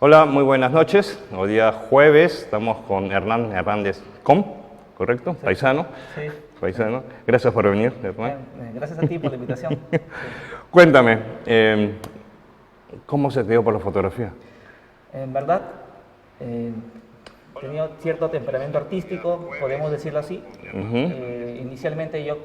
Hola, muy buenas noches. Hoy día jueves estamos con Hernán Hernández Com, ¿correcto? Sí. Paisano. Sí. Paisano. Gracias por venir, Hernán. Gracias a ti por la invitación. Sí. Cuéntame, ¿cómo se te dio por la fotografía? En verdad, tenía cierto temperamento artístico, podemos decirlo así. Inicialmente yo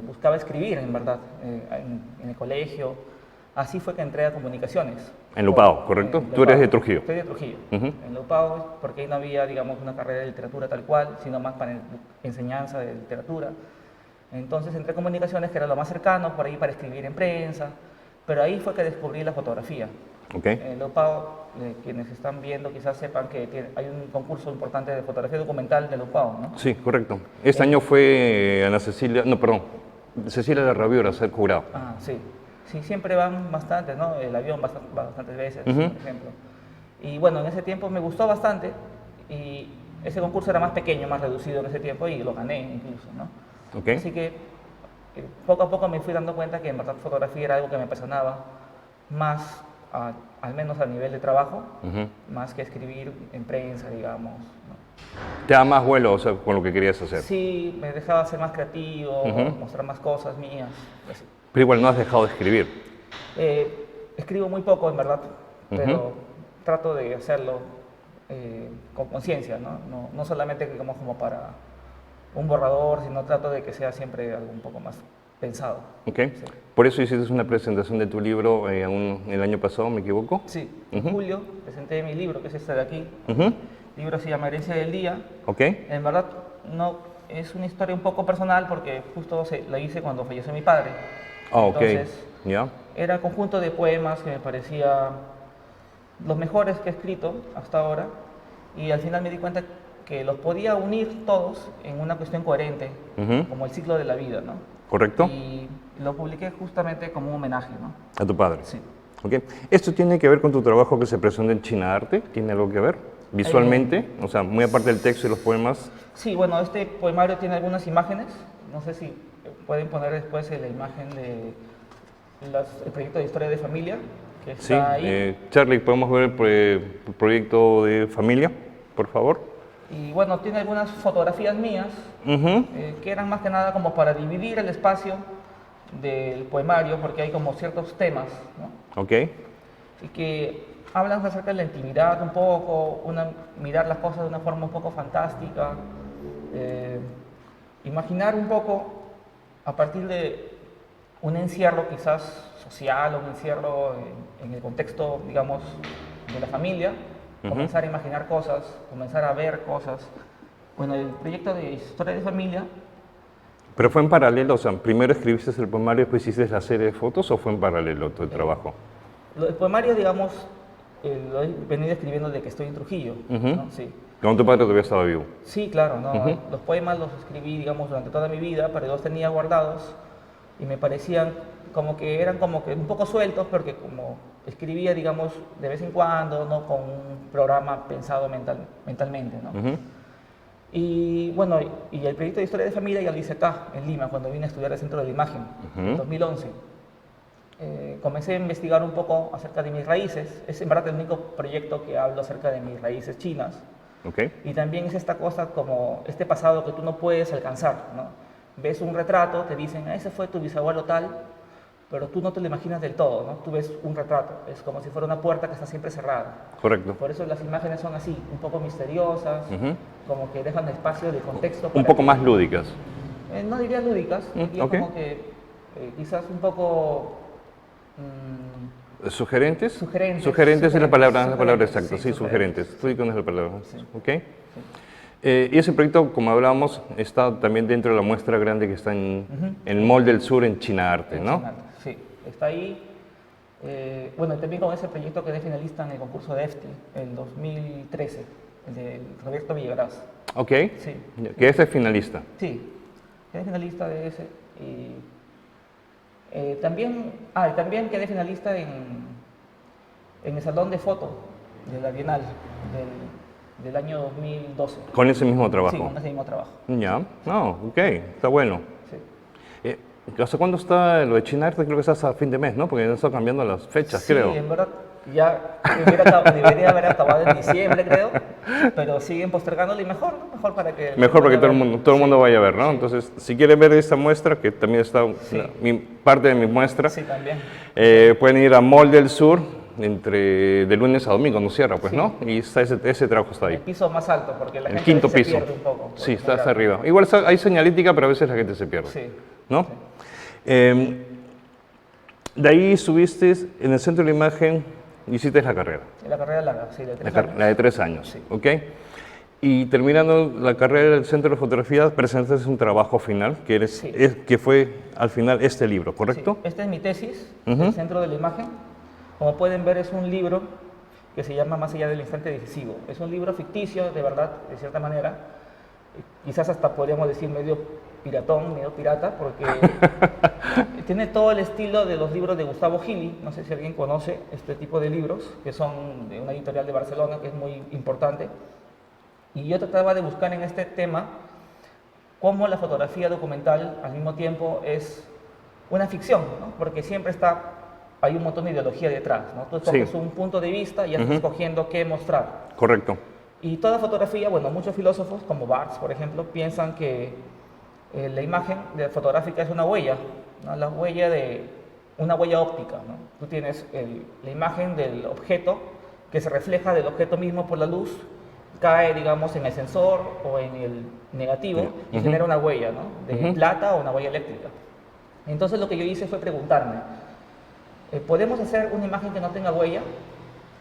buscaba escribir, en verdad, en el colegio. Así fue que entré a comunicaciones. En Lupao, ¿correcto? Tú eres de Trujillo. Soy de Trujillo. En Lupao, porque ahí no había, digamos, una carrera de literatura tal cual, sino más para enseñanza de literatura. Entonces entré a comunicaciones, que era lo más cercano, por ahí para escribir en prensa, pero ahí fue que descubrí la fotografía. Okay. En Lupao, quienes están viendo quizás sepan que hay un concurso importante de fotografía documental de Lupao, ¿no? Sí, correcto. Este año fue Ana Cecilia, no, perdón, Cecilia de Rabiora a ser jurado. Ah, sí. Sí, siempre van bastantes, ¿no? El avión bastantes veces, por ejemplo. Y bueno, en ese tiempo me gustó bastante y ese concurso era más pequeño, más reducido en ese tiempo y lo gané incluso, ¿no? Okay. Así que poco a poco me fui dando cuenta que en verdad fotografía era algo que me apasionaba más, al menos a nivel de trabajo, más que escribir en prensa, digamos, ¿no? ¿Te da más vuelo, o sea, con lo que querías hacer? Sí, me dejaba ser más creativo, mostrar más cosas mías, así. Pero igual no has dejado de escribir. Escribo muy poco, en verdad, pero trato de hacerlo con conciencia, ¿no? No solamente digamos, como para un borrador, sino trato de que sea siempre algo un poco más pensado. Ok. Sí. Por eso hiciste una presentación de tu libro el año pasado, ¿me equivoco? Sí, en julio presenté mi libro, que es este de aquí. El libro se llama Herencia del Día. Ok. En verdad, no, es una historia un poco personal porque justo la hice cuando falleció mi padre. Ah, ok. Entonces, ¿Ya? era un conjunto de poemas que me parecía los mejores que he escrito hasta ahora y al final me di cuenta que los podía unir todos en una cuestión coherente, como el ciclo de la vida, ¿no? ¿Correcto? Y lo publiqué justamente como un homenaje, ¿no? A tu padre. Sí. Ok. ¿Esto tiene que ver con tu trabajo que se presenta en China Arte? ¿Tiene algo que ver? Visualmente, o sea, muy aparte del texto y los poemas. Sí, bueno, este poemario tiene algunas imágenes, no sé si pueden poner después la imagen de el proyecto de historia de familia, que está Sí. ahí. Charlie, ¿podemos ver el proyecto de familia, por favor? Y bueno, tiene algunas fotografías mías que eran más que nada como para dividir el espacio del poemario, porque hay como ciertos temas, ¿no? Ok. Y que hablan acerca de la intimidad un poco, mirar las cosas de una forma un poco fantástica, imaginar un poco a partir de un encierro quizás social o un encierro en el contexto, digamos, de la familia, comenzar a imaginar cosas, comenzar a ver cosas. Bueno, el proyecto de historia de familia. ¿Pero fue en paralelo? O sea, primero escribiste el poemario y después hiciste la serie de fotos o fue en paralelo tu trabajo? El poemario, digamos, lo he venido escribiendo desde que estoy en Trujillo, ¿no? Sí. Cuando tu padre todavía estaba vivo. Sí, claro, ¿no? Los poemas los escribí, digamos, durante toda mi vida, pero los tenía guardados y me parecían como que eran como que un poco sueltos porque como escribía, digamos, de vez en cuando, ¿no? Con un programa pensado mentalmente, ¿no? Y bueno, y el proyecto de historia de familia ya lo hice acá, en Lima, cuando vine a estudiar el Centro de la Imagen, en 2011. Comencé a investigar un poco acerca de mis raíces. Es en verdad el único proyecto que hablo acerca de mis raíces chinas. Okay. Y también es esta cosa como este pasado que tú no puedes alcanzar, ¿no? Ves un retrato, te dicen, ese fue tu bisabuelo tal, pero tú no te lo imaginas del todo, ¿no? Tú ves un retrato, es como si fuera una puerta que está siempre cerrada. Correcto. Por eso las imágenes son así, un poco misteriosas, como que dejan espacio de contexto. Un poco más lúdicas. No diría lúdicas, diría okay. como que quizás un poco... ¿Sugerentes? Sugerentes es la palabra exacta, sí, sugerentes. Estoy con esa palabra. Sí. Okay. Sí. Y ese proyecto, como hablábamos, está también dentro de la muestra grande que está en el Mall del Sur en China Arte, ¿no? China Arte, sí, está ahí. Bueno, también con ese proyecto quedé finalista en el concurso de EFTI, en 2013, el de Roberto Villagras. Ok, sí. Que ese es finalista. Sí, quedé finalista de ese. Y también quedé finalista en el Salón de Foto de la Bienal del año 2012. ¿Con ese mismo trabajo? Sí, con ese mismo trabajo. Ya, no, ok, está bueno. Sí. ¿Hasta cuándo está lo de China Arte? Creo que está hasta fin de mes, ¿no? Porque han estado cambiando las fechas, sí, creo. En verdad, Ya debería haber acabado en diciembre, creo, pero siguen postergándolo y mejor, ¿no? Mejor para que... Mejor para que todo el mundo Sí. vaya a ver, ¿no? Entonces, si quieren ver esta muestra, que también está parte de mi muestra, Sí, también. pueden ir a Mall del Sur de lunes a domingo, no cierra, pues, ¿no? Y está ese trabajo está ahí. El piso más alto, porque la El gente quinto se piso. pierde un poco. Sí, está hasta arriba. Igual hay señalítica, pero a veces la gente se pierde. Sí. ¿No? De ahí estuviste en el centro de la imagen, hiciste la carrera. La carrera larga, sí, de 3 años. La de 3 años, Sí. ¿ok? Y terminando la carrera del centro de fotografía, presentaste un trabajo final, Sí. que fue al final este libro, ¿correcto? Sí, esta es mi tesis, el centro de la imagen. Como pueden ver, es un libro que se llama Más allá del instante decisivo. Es un libro ficticio, de verdad, de cierta manera. Quizás hasta podríamos decir medio piratón, medio pirata, porque tiene todo el estilo de los libros de Gustavo Gili. No sé si alguien conoce este tipo de libros, que son de una editorial de Barcelona, que es muy importante. Y yo trataba de buscar en este tema cómo la fotografía documental al mismo tiempo es una ficción, ¿no? Porque siempre hay un montón de ideología detrás, ¿no? Tú escoges un punto de vista y ya estás escogiendo qué mostrar. Correcto. Y toda fotografía, bueno, muchos filósofos, como Barthes, por ejemplo, piensan que la imagen fotográfica es una huella, ¿no? Una huella óptica, ¿no? Tú tienes la imagen del objeto que se refleja del objeto mismo por la luz, cae, digamos, en el sensor o en el negativo y genera una huella, ¿no? De plata o una huella eléctrica. Entonces lo que yo hice fue preguntarme, ¿podemos hacer una imagen que no tenga huella?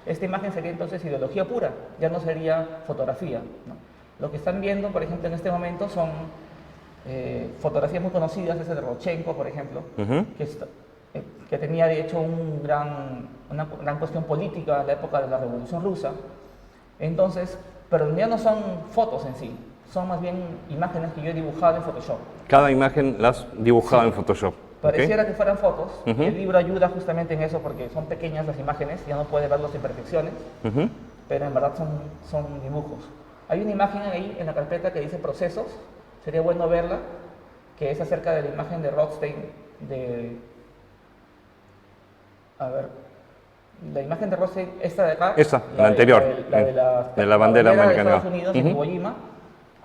Esta imagen sería entonces ideología pura, ya no sería fotografía, ¿no? Lo que están viendo, por ejemplo, en este momento son fotografías muy conocidas, esa de Rodchenko, por ejemplo, que tenía de hecho una gran cuestión política en la época de la Revolución Rusa. Entonces, pero ya no son fotos en sí, son más bien imágenes que yo he dibujado en Photoshop. Cada imagen la has dibujado en Photoshop. Pareciera que fueran fotos, y el libro ayuda justamente en eso porque son pequeñas las imágenes, ya no puede ver las imperfecciones, pero en verdad son dibujos. Hay una imagen ahí en la carpeta que dice procesos, sería bueno verla, que es acerca de la imagen de Rothstein, la imagen de Rothstein, esta de acá. Esa, la anterior, de la bandera de americana. Estados Unidos, en Iwo Jima.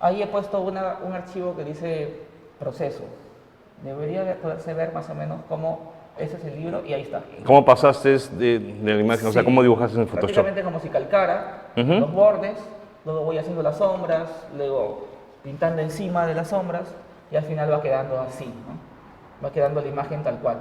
Ahí he puesto un archivo que dice proceso. Debería poderse ver más o menos cómo ese es el libro y ahí está. ¿Cómo pasaste de la imagen? O sea, ¿cómo dibujaste en Photoshop? Prácticamente como si calcara los bordes, luego voy haciendo las sombras, luego pintando encima de las sombras y al final va quedando así, ¿no? Va quedando la imagen tal cual.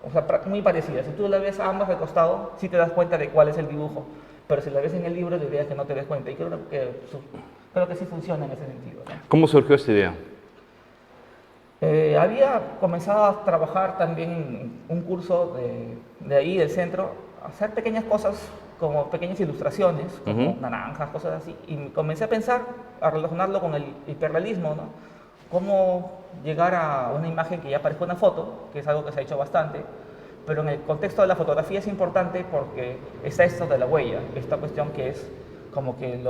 O sea, muy parecida. Si tú la ves a ambas al costado, sí te das cuenta de cuál es el dibujo. Pero si la ves en el libro, la idea es que no te des cuenta. Y creo que sí funciona en ese sentido, ¿no? ¿Cómo surgió esta idea? Había comenzado a trabajar también en un curso de ahí, del centro, a hacer pequeñas cosas, como pequeñas ilustraciones, como naranjas, cosas así. Y comencé a pensar, a relacionarlo con el hiperrealismo, ¿no? Cómo llegar a una imagen que ya parezca una foto, que es algo que se ha hecho bastante, pero en el contexto de la fotografía es importante porque está esto de la huella, esta cuestión que es como que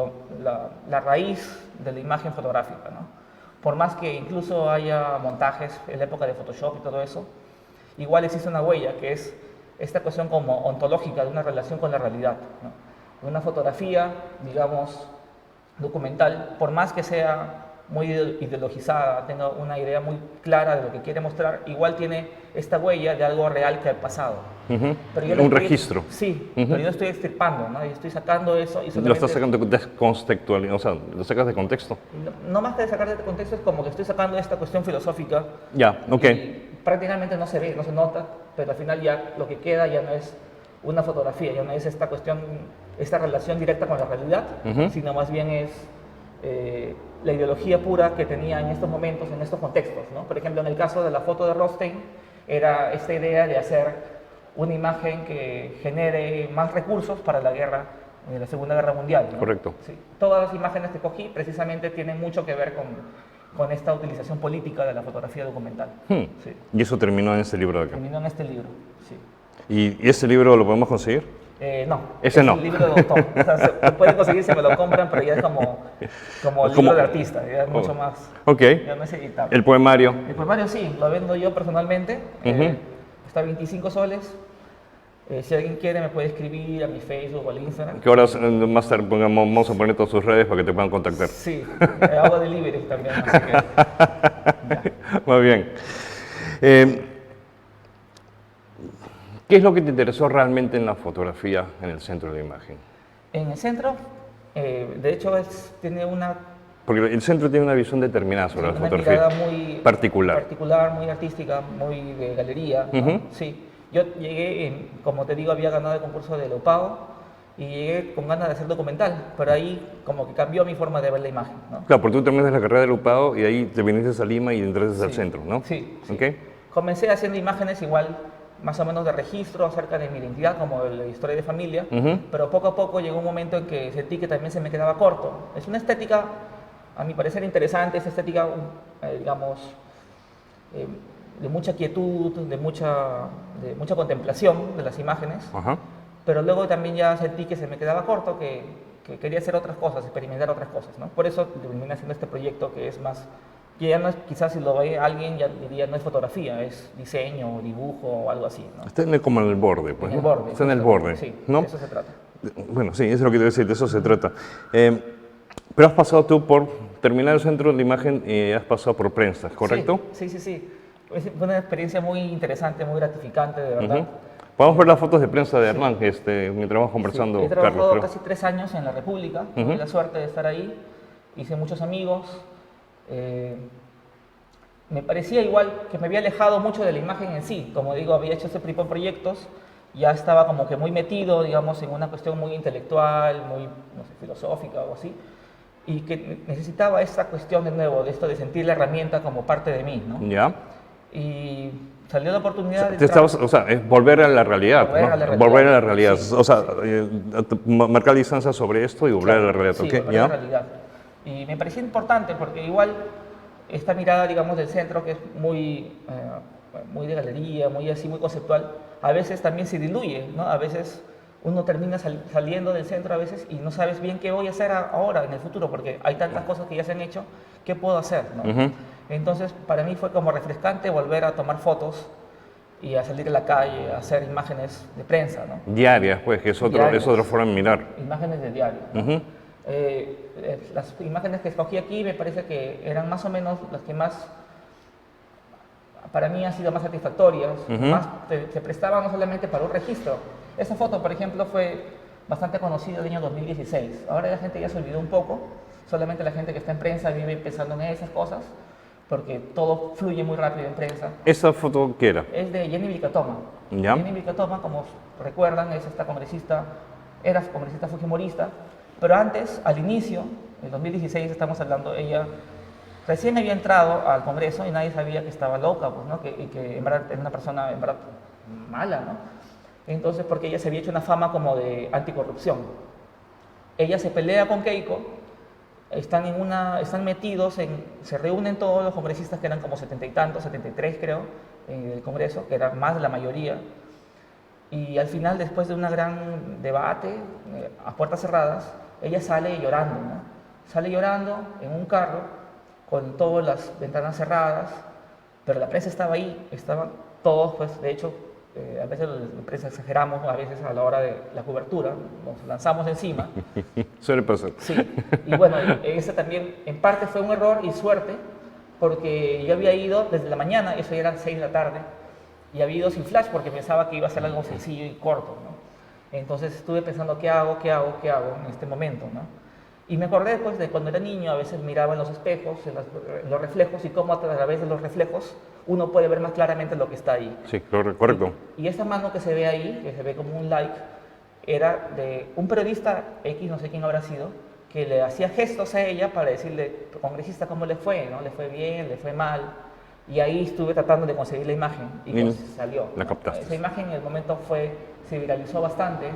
la raíz de la imagen fotográfica, ¿no? Por más que incluso haya montajes en la época de Photoshop y todo eso, igual existe una huella que es esta cuestión como ontológica de una relación con la realidad, ¿no? Una fotografía, digamos, documental, por más que sea muy ideologizada, tenga una idea muy clara de lo que quiere mostrar, igual tiene esta huella de algo real que ha pasado. Pero yo Un registro. Sí, pero yo estoy extirpando, ¿no? Yo estoy sacando eso. Y Lo estás sacando o sea, lo sacas de contexto. No más que de sacar de contexto, es como que estoy sacando esta cuestión filosófica. Ya, ok. Y prácticamente no se ve, no se nota, pero al final ya lo que queda ya no es una fotografía, ya no es esta cuestión, esta relación directa con la realidad, sino más bien es la ideología pura que tenía en estos momentos, en estos contextos, ¿no? Por ejemplo, en el caso de la foto de Rothstein, era esta idea de hacer una imagen que genere más recursos para la guerra, la Segunda Guerra Mundial, ¿no? Correcto. Sí. Todas las imágenes que cogí precisamente tienen mucho que ver con esta utilización política de la fotografía documental. Sí. Y eso terminó en este libro de acá. Terminó en este libro, sí. ¿Y ese libro lo podemos conseguir? No. Ese es no. un libro de autor. O sea, se puede conseguir si me lo compran, pero ya es como libro de artista, ya es mucho más. Ok. Ya no es editable. El poemario. El poemario sí, lo vendo yo personalmente. Está a 25 soles. Si alguien quiere me puede escribir a mi Facebook o al Instagram. Que ahora más tarde vamos a poner todas sus redes para que te puedan contactar. Sí, hago delivery también, así que... ya. Muy bien. ¿Qué es lo que te interesó realmente en la fotografía en el centro de la imagen? En el centro, de hecho, tiene una... Porque el centro tiene una visión determinada sobre la una fotografía. mirada muy particular, muy artística, muy de galería, ¿no? Sí. Yo llegué, como te digo, había ganado el concurso de Leopago y llegué con ganas de hacer documental, pero ahí como que cambió mi forma de ver la imagen, ¿no? Claro, porque tú terminaste la carrera de Lupao y ahí te viniste a Lima y entraste al Sí, centro, ¿no? sí, sí. ¿Okay? Comencé haciendo imágenes igual, más o menos de registro acerca de mi identidad, como de la historia de familia, pero poco a poco llegó un momento en que sentí que también se me quedaba corto. Es una estética, a mi parecer, interesante, es estética, digamos, de mucha quietud, de mucha contemplación de las imágenes, pero luego también ya sentí que se me quedaba corto, que quería hacer otras cosas, experimentar otras cosas, ¿no? Por eso terminé haciendo este proyecto que es más, que ya no es, quizás si lo ve alguien ya diría no es fotografía, es diseño, dibujo o algo así, ¿no? Está como en el borde, pues. En el borde. Está en el borde, sí, ¿no? de eso se trata. Bueno, sí, eso es lo que te voy a decir, de eso se trata. Pero has pasado tú por terminar el centro de la imagen y has pasado por prensa, ¿correcto? Sí, sí, sí. Fue una experiencia muy interesante, muy gratificante, de verdad. Podemos ver las fotos de prensa de Hernán, mi trabajo conversando, He trabajado Carlos. casi 3 años en la República, tuve la suerte de estar ahí, hice muchos amigos. Me parecía igual que me había alejado mucho de la imagen en sí. Como digo, había hecho este tipo de proyectos, ya estaba como que muy metido, digamos, en una cuestión muy intelectual, muy, no sé, filosófica o así, y que necesitaba esta cuestión de nuevo, de esto de sentir la herramienta como parte de mí, ¿no? Ya. Y salió la oportunidad o sea, es volver a la realidad, volver ¿no? a la realidad. Volver a la realidad. Sí, o sea, marcar distancia sobre esto y volver a la realidad. Sí, ¿Okay? volver a la realidad. Y me parecía importante porque igual esta mirada, digamos, del centro, que es muy, muy de galería, muy así, muy conceptual, a veces también se diluye, ¿no? A veces uno termina saliendo del centro a veces y no sabes bien qué voy a hacer ahora, en el futuro, porque hay tantas cosas que ya se han hecho, ¿qué puedo hacer, ¿no? Entonces, para mí fue como refrescante volver a tomar fotos y a salir a la calle, a hacer imágenes de prensa, ¿no? Diarias, pues, que es otra forma de mirar. Imágenes de diario, ¿no? Las imágenes que escogí aquí me parece que eran más o menos las que más, para mí han sido más satisfactorias, más se prestaban no solamente para un registro. Esa foto, por ejemplo, fue bastante conocida el año 2016. Ahora la gente ya se olvidó un poco, solamente la gente que está en prensa vive pensando en esas cosas, porque todo fluye muy rápido en prensa. ¿Esa foto qué era? Es de Jenny Vilcatoma. ¿Ya? Jenny Vilcatoma, como recuerdan, es esta congresista, era congresista fujimorista, pero antes, al inicio, en 2016 estamos hablando, ella recién había entrado al Congreso y nadie sabía que estaba loca, pues, ¿no? Y que en verdad era una persona en verdad mala, ¿no? Entonces, porque ella se había hecho una fama como de anticorrupción. Ella se pelea con Keiko, están metidos se reúnen todos los congresistas que eran como 70 y tantos, 73 creo, en el Congreso, que era más de la mayoría, y al final, después de un gran debate, a puertas cerradas, ella sale llorando, ¿no? Sale llorando en un carro, con todas las ventanas cerradas, pero la prensa estaba ahí, estaban todos, pues, de hecho, a veces la prensa exageramos, a veces a la hora de la cobertura, nos lanzamos encima. Suele pasar. Sí, y bueno, ese también en parte fue un error y suerte, porque yo había ido desde la mañana, eso ya eran 6 de la tarde, y había ido sin flash porque pensaba que iba a ser algo sencillo y corto, ¿no? Entonces estuve pensando, ¿qué hago en este momento, ¿no? Y me acordé, pues, de cuando era niño, a veces miraba en los espejos, en los reflejos, y cómo a través de los reflejos uno puede ver más claramente lo que está ahí. Sí, correcto. Y esa mano que se ve ahí, que se ve como un like, era de un periodista X, no sé quién habrá sido, que le hacía gestos a ella para decirle, congresista, ¿cómo le fue? ¿No? ¿Le fue bien? ¿Le fue mal? Y ahí estuve tratando de conseguir la imagen y pues salió. La captaste. Esa imagen en el momento se viralizó bastante.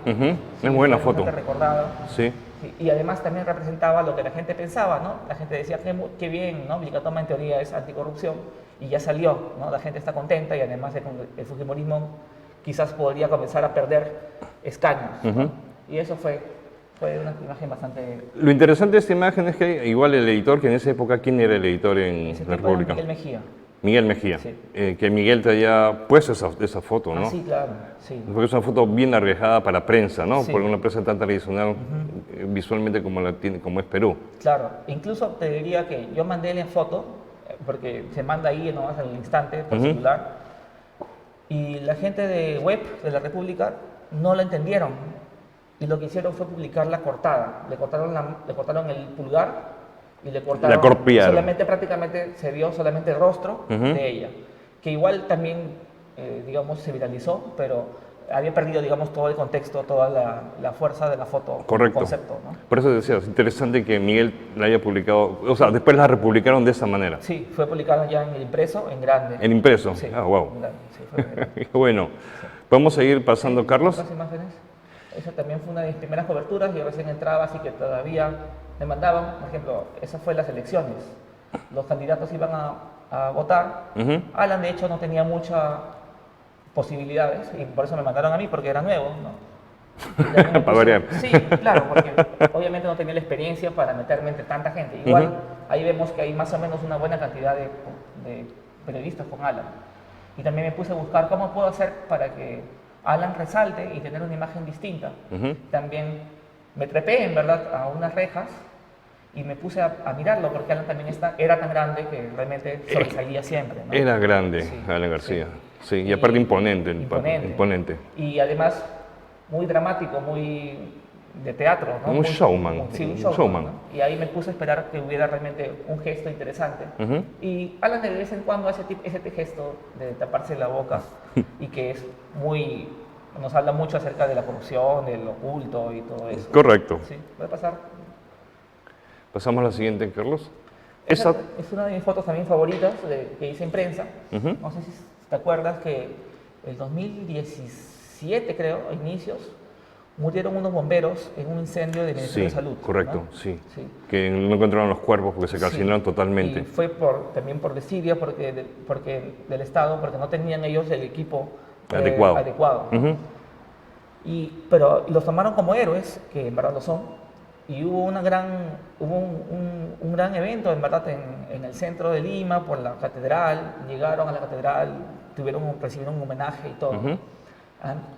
Es buena foto. Recordada. Sí. Y además también representaba lo que la gente pensaba, ¿no? La gente decía, qué bien, ¿no? Vilcatoma en teoría es anticorrupción y ya salió, ¿no? La gente está contenta y además el fujimorismo quizás podría comenzar a perder escaños, ¿no? Y eso fue una imagen bastante... Lo interesante de esta imagen es que igual el editor, que en esa época, ¿quién era el editor en la República? Miguel Mejía. Miguel Mejía. Sí. Que Miguel te haya puesto esa foto, ¿no? Ah, sí, claro, sí. Porque es una foto bien arriesgada para prensa, ¿no? Sí. Porque una prensa tan tradicional visualmente como la tiene, como es Perú. Claro, incluso te diría que yo mandé la foto, porque se manda ahí nomás al instante por celular, y la gente de web de la República no la entendieron. Y lo que hicieron fue publicarla cortada. Le cortaron el pulgar y le cortaron. La corpiaron. Solamente, prácticamente, se vio solamente el rostro de ella. Que igual también, digamos, se viralizó, pero había perdido, digamos, todo el contexto, toda la fuerza de la foto. Correcto. Concepto, ¿no? Por eso decía, es interesante que Miguel la haya publicado, o sea, después la republicaron de esa manera. Sí, fue publicada ya en el impreso, en grande. ¿En impreso? Sí, Ah, wow. en grande, sí, fue en grande. Bueno, ¿podemos seguir pasando, Carlos? Otras imágenes. Esa también fue una de mis primeras coberturas. Yo recién entraba, así que todavía me mandaban. Por ejemplo, esa fue las elecciones. Los candidatos iban a votar. Alan, de hecho, no tenía muchas posibilidades y por eso me mandaron a mí, porque era nuevo, ¿no? Para variar. Sí, claro, porque obviamente no tenía la experiencia para meterme entre tanta gente. Igual, ahí vemos que hay más o menos una buena cantidad de periodistas con Alan. Y también me puse a buscar cómo puedo hacer para que Alan resalte y tener una imagen distinta. También me trepé, en verdad, a unas rejas y me puse a mirarlo, porque Alan también era tan grande que realmente sobresalía siempre, ¿no? Era grande, Sí, Alan García. Sí, y Y aparte imponente. imponente. Y además muy dramático, muy de teatro, ¿no? Un showman. Sí, un Un showman. showman. ¿No? Y ahí me puse a esperar que hubiera realmente un gesto interesante. Y Alan de vez en cuando hace ese gesto de taparse la boca y que es muy... Nos habla mucho acerca de la corrupción, del oculto y todo eso. Correcto. Sí, puede pasar. Pasamos a la siguiente, Carlos. Esa es una de mis fotos también favoritas que hice en prensa. No sé si te acuerdas que el 2017, creo, a inicios, murieron unos bomberos en un incendio del Ministerio de Salud. Correcto, ¿no? sí. Sí. Que no encontraron los cuerpos porque se calcinaron totalmente. Y fue también por desidia porque del Estado, porque no tenían ellos el equipo adecuado. ¿no? Pero los tomaron como héroes, que en verdad lo son. Y hubo un gran evento, en verdad, en el centro de Lima, por la catedral. Llegaron a la catedral, recibieron un homenaje y todo.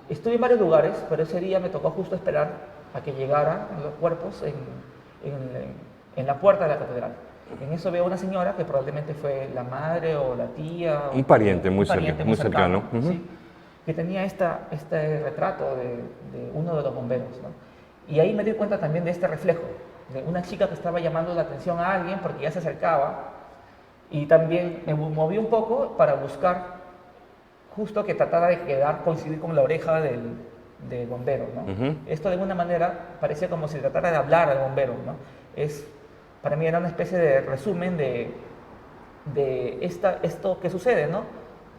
Estuve en varios lugares, pero ese día me tocó justo esperar a que llegaran los cuerpos en la puerta de la catedral. En eso veo una señora que probablemente fue la madre o la tía. Un pariente muy cercano. cercano. ¿Sí? Que tenía este retrato de uno de los bomberos. ¿no? Y ahí me di cuenta también de este reflejo, de una chica que estaba llamando la atención a alguien porque ya se acercaba. Y también me moví un poco para buscar justo que tratara de coincidir con la oreja del bombero. ¿no? Esto de alguna manera parecía como si tratara de hablar al bombero. ¿no? Para mí era una especie de resumen de esto que sucede, ¿no?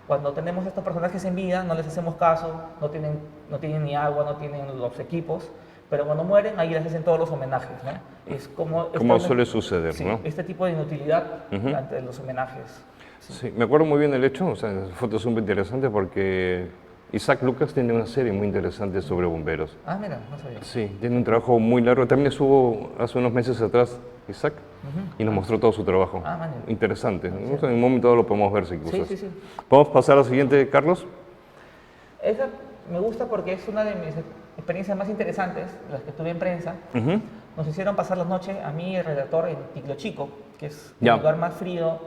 Cuando tenemos estos personajes en vida, no les hacemos caso, no tienen ni agua, no tienen los equipos, pero cuando mueren, ahí les hacen todos los homenajes, ¿no? Es como suele suceder, sí, ¿no? este tipo de inutilidad ante los homenajes. Sí, me acuerdo muy bien del hecho, o sea, la foto es súper interesante porque Isaac Lucas tiene una serie muy interesante sobre bomberos. Ah, mira, no sabía. Sí, tiene un trabajo muy largo. También estuvo hace unos meses atrás Isaac y nos mostró todo su trabajo. Ah, man. Interesante. ¿no? En un momento dado lo podemos ver si gustas. Sí. ¿Podemos pasar a la siguiente, Carlos? Esa me gusta porque es una de mis experiencias más interesantes, las que estuve en prensa. Nos hicieron pasar la noche a mí y el redactor en Ticlo Chico, que es el lugar más frío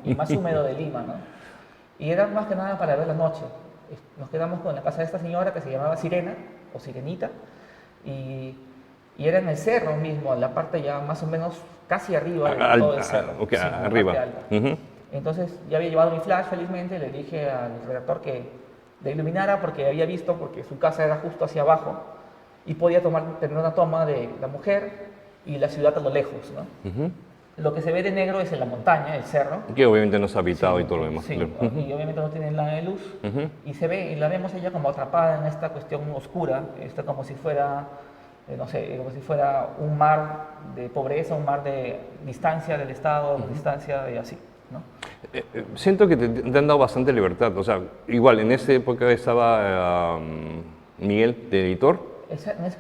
y más húmedo de Lima, ¿no? Y era más que nada para ver la noche. Nos quedamos con la casa de esta señora que se llamaba Sirena, o Sirenita, y era en el cerro mismo, en la parte ya más o menos casi arriba de todo el cerro. Okay, sí, arriba. Entonces ya había llevado mi flash, felizmente, le dije al redactor que le iluminara porque había visto, porque su casa era justo hacia abajo, y podía tener una toma de la mujer y la ciudad a lo lejos, ¿no? Lo que se ve de negro es en la montaña, el cerro. Que obviamente no es habitado y todo lo demás. Sí, y obviamente no tiene nada de luz. Y la vemos ella como atrapada en esta cuestión oscura, como si fuera, no sé, como si fuera un mar de pobreza, un mar de distancia del Estado, distancia de así, ¿no? Siento que te han dado bastante libertad. O sea, igual, en esa época estaba Miguel, de editor.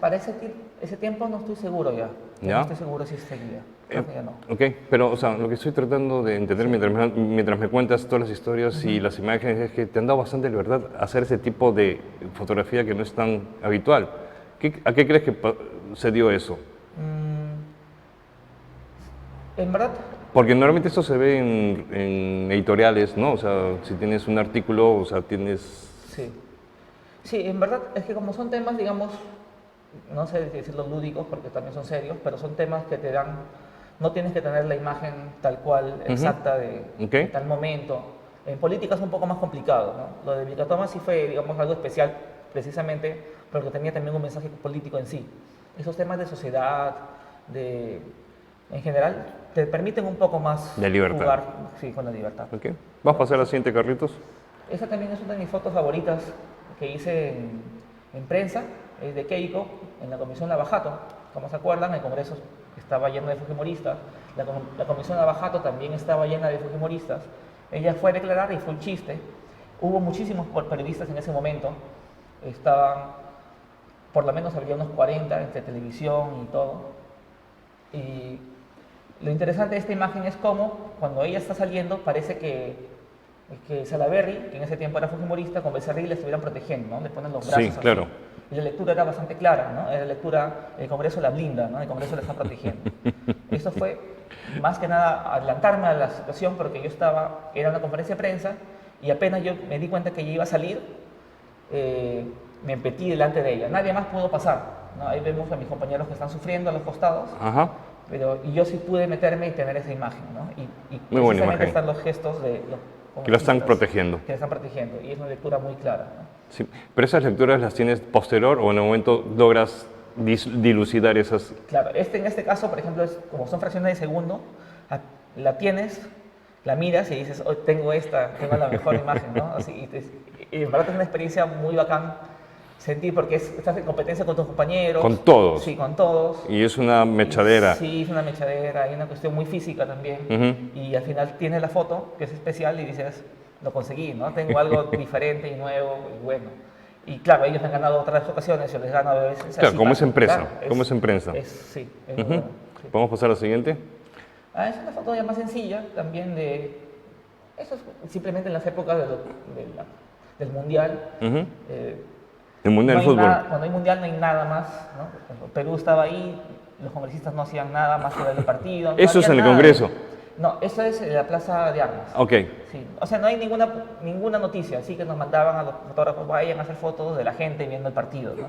Para ese tiempo no estoy seguro ya. ¿Ya? No estoy seguro si seguía. Creo que ya no. Ok, pero o sea, lo que estoy tratando de entender mientras me cuentas todas las historias y las imágenes es que te han dado bastante libertad a hacer ese tipo de fotografía que no es tan habitual. ¿A qué crees que se dio eso? En verdad, Porque normalmente esto se ve en editoriales, ¿no? O sea, si tienes un artículo, o sea, tienes... sí. Sí, en verdad es que como son temas, digamos, no sé decirlos lúdicos porque también son serios, pero son temas que te dan, no tienes que tener la imagen tal cual, exacta de tal momento. En política es un poco más complicado, ¿no? Lo de Vilcatoma sí fue, digamos, algo especial precisamente porque tenía también un mensaje político en sí. Esos temas de sociedad, en general, te permiten un poco más de libertad. Jugar sí, con la libertad. Okay. ¿Vas a pasar a la siguiente, Carlitos? Esa también es una de mis fotos favoritas que hice en prensa, es de Keiko, en la Comisión Lavajato. Como se acuerdan, el Congreso estaba lleno de fujimoristas, la Comisión Lavajato también estaba llena de fujimoristas. Ella fue a declarar y fue un chiste. Hubo muchísimos periodistas en ese momento, estaban, por lo menos había unos 40 entre televisión y todo. Y lo interesante de esta imagen es cómo, cuando ella está saliendo, parece que Salaverry, que en ese tiempo era fujimorista, con Becerril le estuvieran protegiendo, ¿no? Le ponen los brazos sí, claro. así. Y la lectura era bastante clara, ¿no? Era la lectura, el Congreso la blinda, ¿no? El Congreso la está protegiendo. Esto fue, más que nada, adelantarme a la situación porque era una conferencia de prensa y apenas yo me di cuenta que ella iba a salir, me metí delante de ella. Nadie más pudo pasar, ¿no? Ahí vemos a mis compañeros que están sufriendo a los costados. Ajá. Y yo sí pude meterme y tener esa imagen, ¿no? Y muy buena imagen. Están los gestos de que lo están protegiendo. Que lo están protegiendo, y es una lectura muy clara, ¿no? Sí, pero esas lecturas las tienes posterior o en el momento logras dilucidar esas... Claro, en este caso, por ejemplo, como son fracciones de segundo, la tienes, la miras y dices, oh, tengo la mejor imagen, ¿no? Así, y en verdad es una experiencia muy bacán sentir porque estás en competencia con tus compañeros. Con todos. Sí, con todos. Y es una mechadera. Sí, es una mechadera, hay una cuestión muy física también. Y al final tienes la foto, que es especial, y dices, lo conseguí, ¿no? Tengo algo diferente y nuevo y bueno. Y claro, ellos me han ganado otras ocasiones, yo les gano a veces. Claro, como es empresa, claro, como es en prensa. Sí, es bueno, sí. ¿Podemos pasar a la siguiente? Es una foto ya más sencilla, también de... Eso es simplemente en las épocas del Mundial. El Mundial del Fútbol. Cuando hay Mundial no hay nada más, ¿no? Perú estaba ahí, los congresistas no hacían nada más que ver el partido. ¿Eso es en el Congreso? No, eso es en la Plaza de Armas. Ok. Sí. O sea, no hay ninguna noticia, así que nos mandaban a los fotógrafos, vayan a hacer fotos de la gente viendo el partido, ¿no?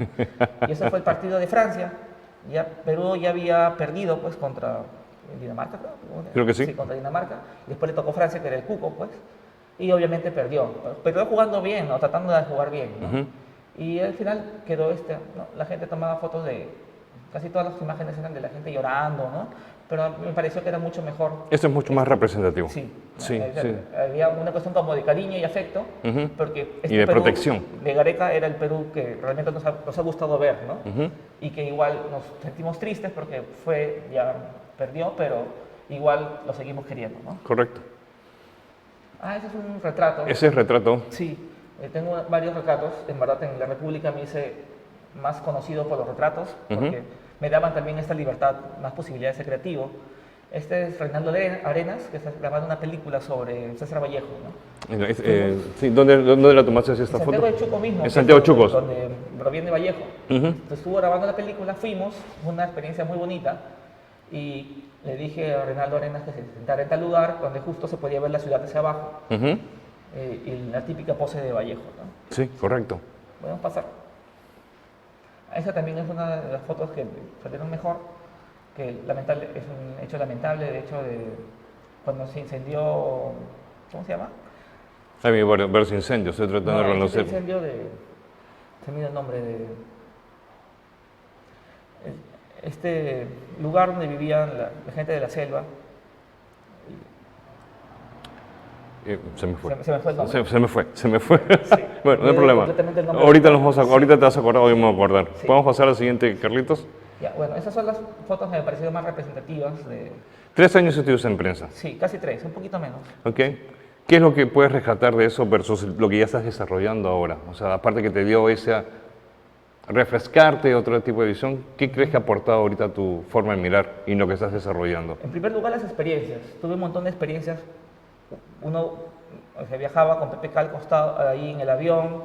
Y ese fue el partido de Francia. Ya Perú ya había perdido, pues, contra Dinamarca, creo que sí. Sí, contra Dinamarca. Después le tocó Francia, que era el cuco, pues. Y obviamente perdió. Pero jugando bien, ¿no? Tratando de jugar bien, ¿no? Y al final quedó ¿no? La gente tomaba fotos casi todas las imágenes eran de la gente llorando, ¿no? Pero me pareció que era mucho mejor. Esto es mucho más representativo. Sí, sí. Había una cuestión como de cariño y afecto, porque y de Perú protección. De Gareca era el Perú que realmente nos ha gustado ver, ¿no? Y que igual nos sentimos tristes porque ya perdió, pero igual lo seguimos queriendo, ¿no? Correcto. Ese es un retrato. Ese es retrato. Sí. Tengo varios retratos, en verdad en la República me hice más conocido por los retratos, porque me daban también esta libertad, más posibilidades de ser creativo. Este es Reinaldo Arenas, que está grabando una película sobre César Vallejo, ¿no? Sí, ¿dónde la tomaste esta foto? En Santiago de Chuco mismo. En Santiago de Chucos. Donde proviene Vallejo. Entonces estuvo grabando la película, fuimos, una experiencia muy bonita, y le dije a Reinaldo Arenas que se sentara en tal lugar donde justo se podía ver la ciudad hacia abajo. Y la típica pose de Vallejo, ¿no? Sí, correcto. Podemos pasar. Esa también es una de las fotos que salieron mejor, que es un hecho lamentable, de hecho, de cuando se incendió, ¿cómo se llama? Hay varios incendios, estoy tratando de reconocer. El incendio se me olvidó el nombre de... Este lugar donde vivían la gente de la selva. Se me fue. Se me fue el nombre. Se me fue. Sí. Bueno, no hay problema. Ahorita te vas a acordar, hoy me voy a acordar. Sí. ¿Podemos pasar al siguiente, Carlitos? Ya, bueno, esas son las fotos que me parecieron más representativas. 3 años estuviste en prensa. Sí, casi 3, un poquito menos. Ok. ¿Qué es lo que puedes rescatar de eso versus lo que ya estás desarrollando ahora? O sea, aparte que te dio esa refrescarte otro tipo de visión. ¿Qué crees que ha aportado ahorita tu forma de mirar y lo que estás desarrollando? En primer lugar, las experiencias. Tuve un montón de experiencias. Uno, o sea, viajaba con PPK al costado, ahí en el avión.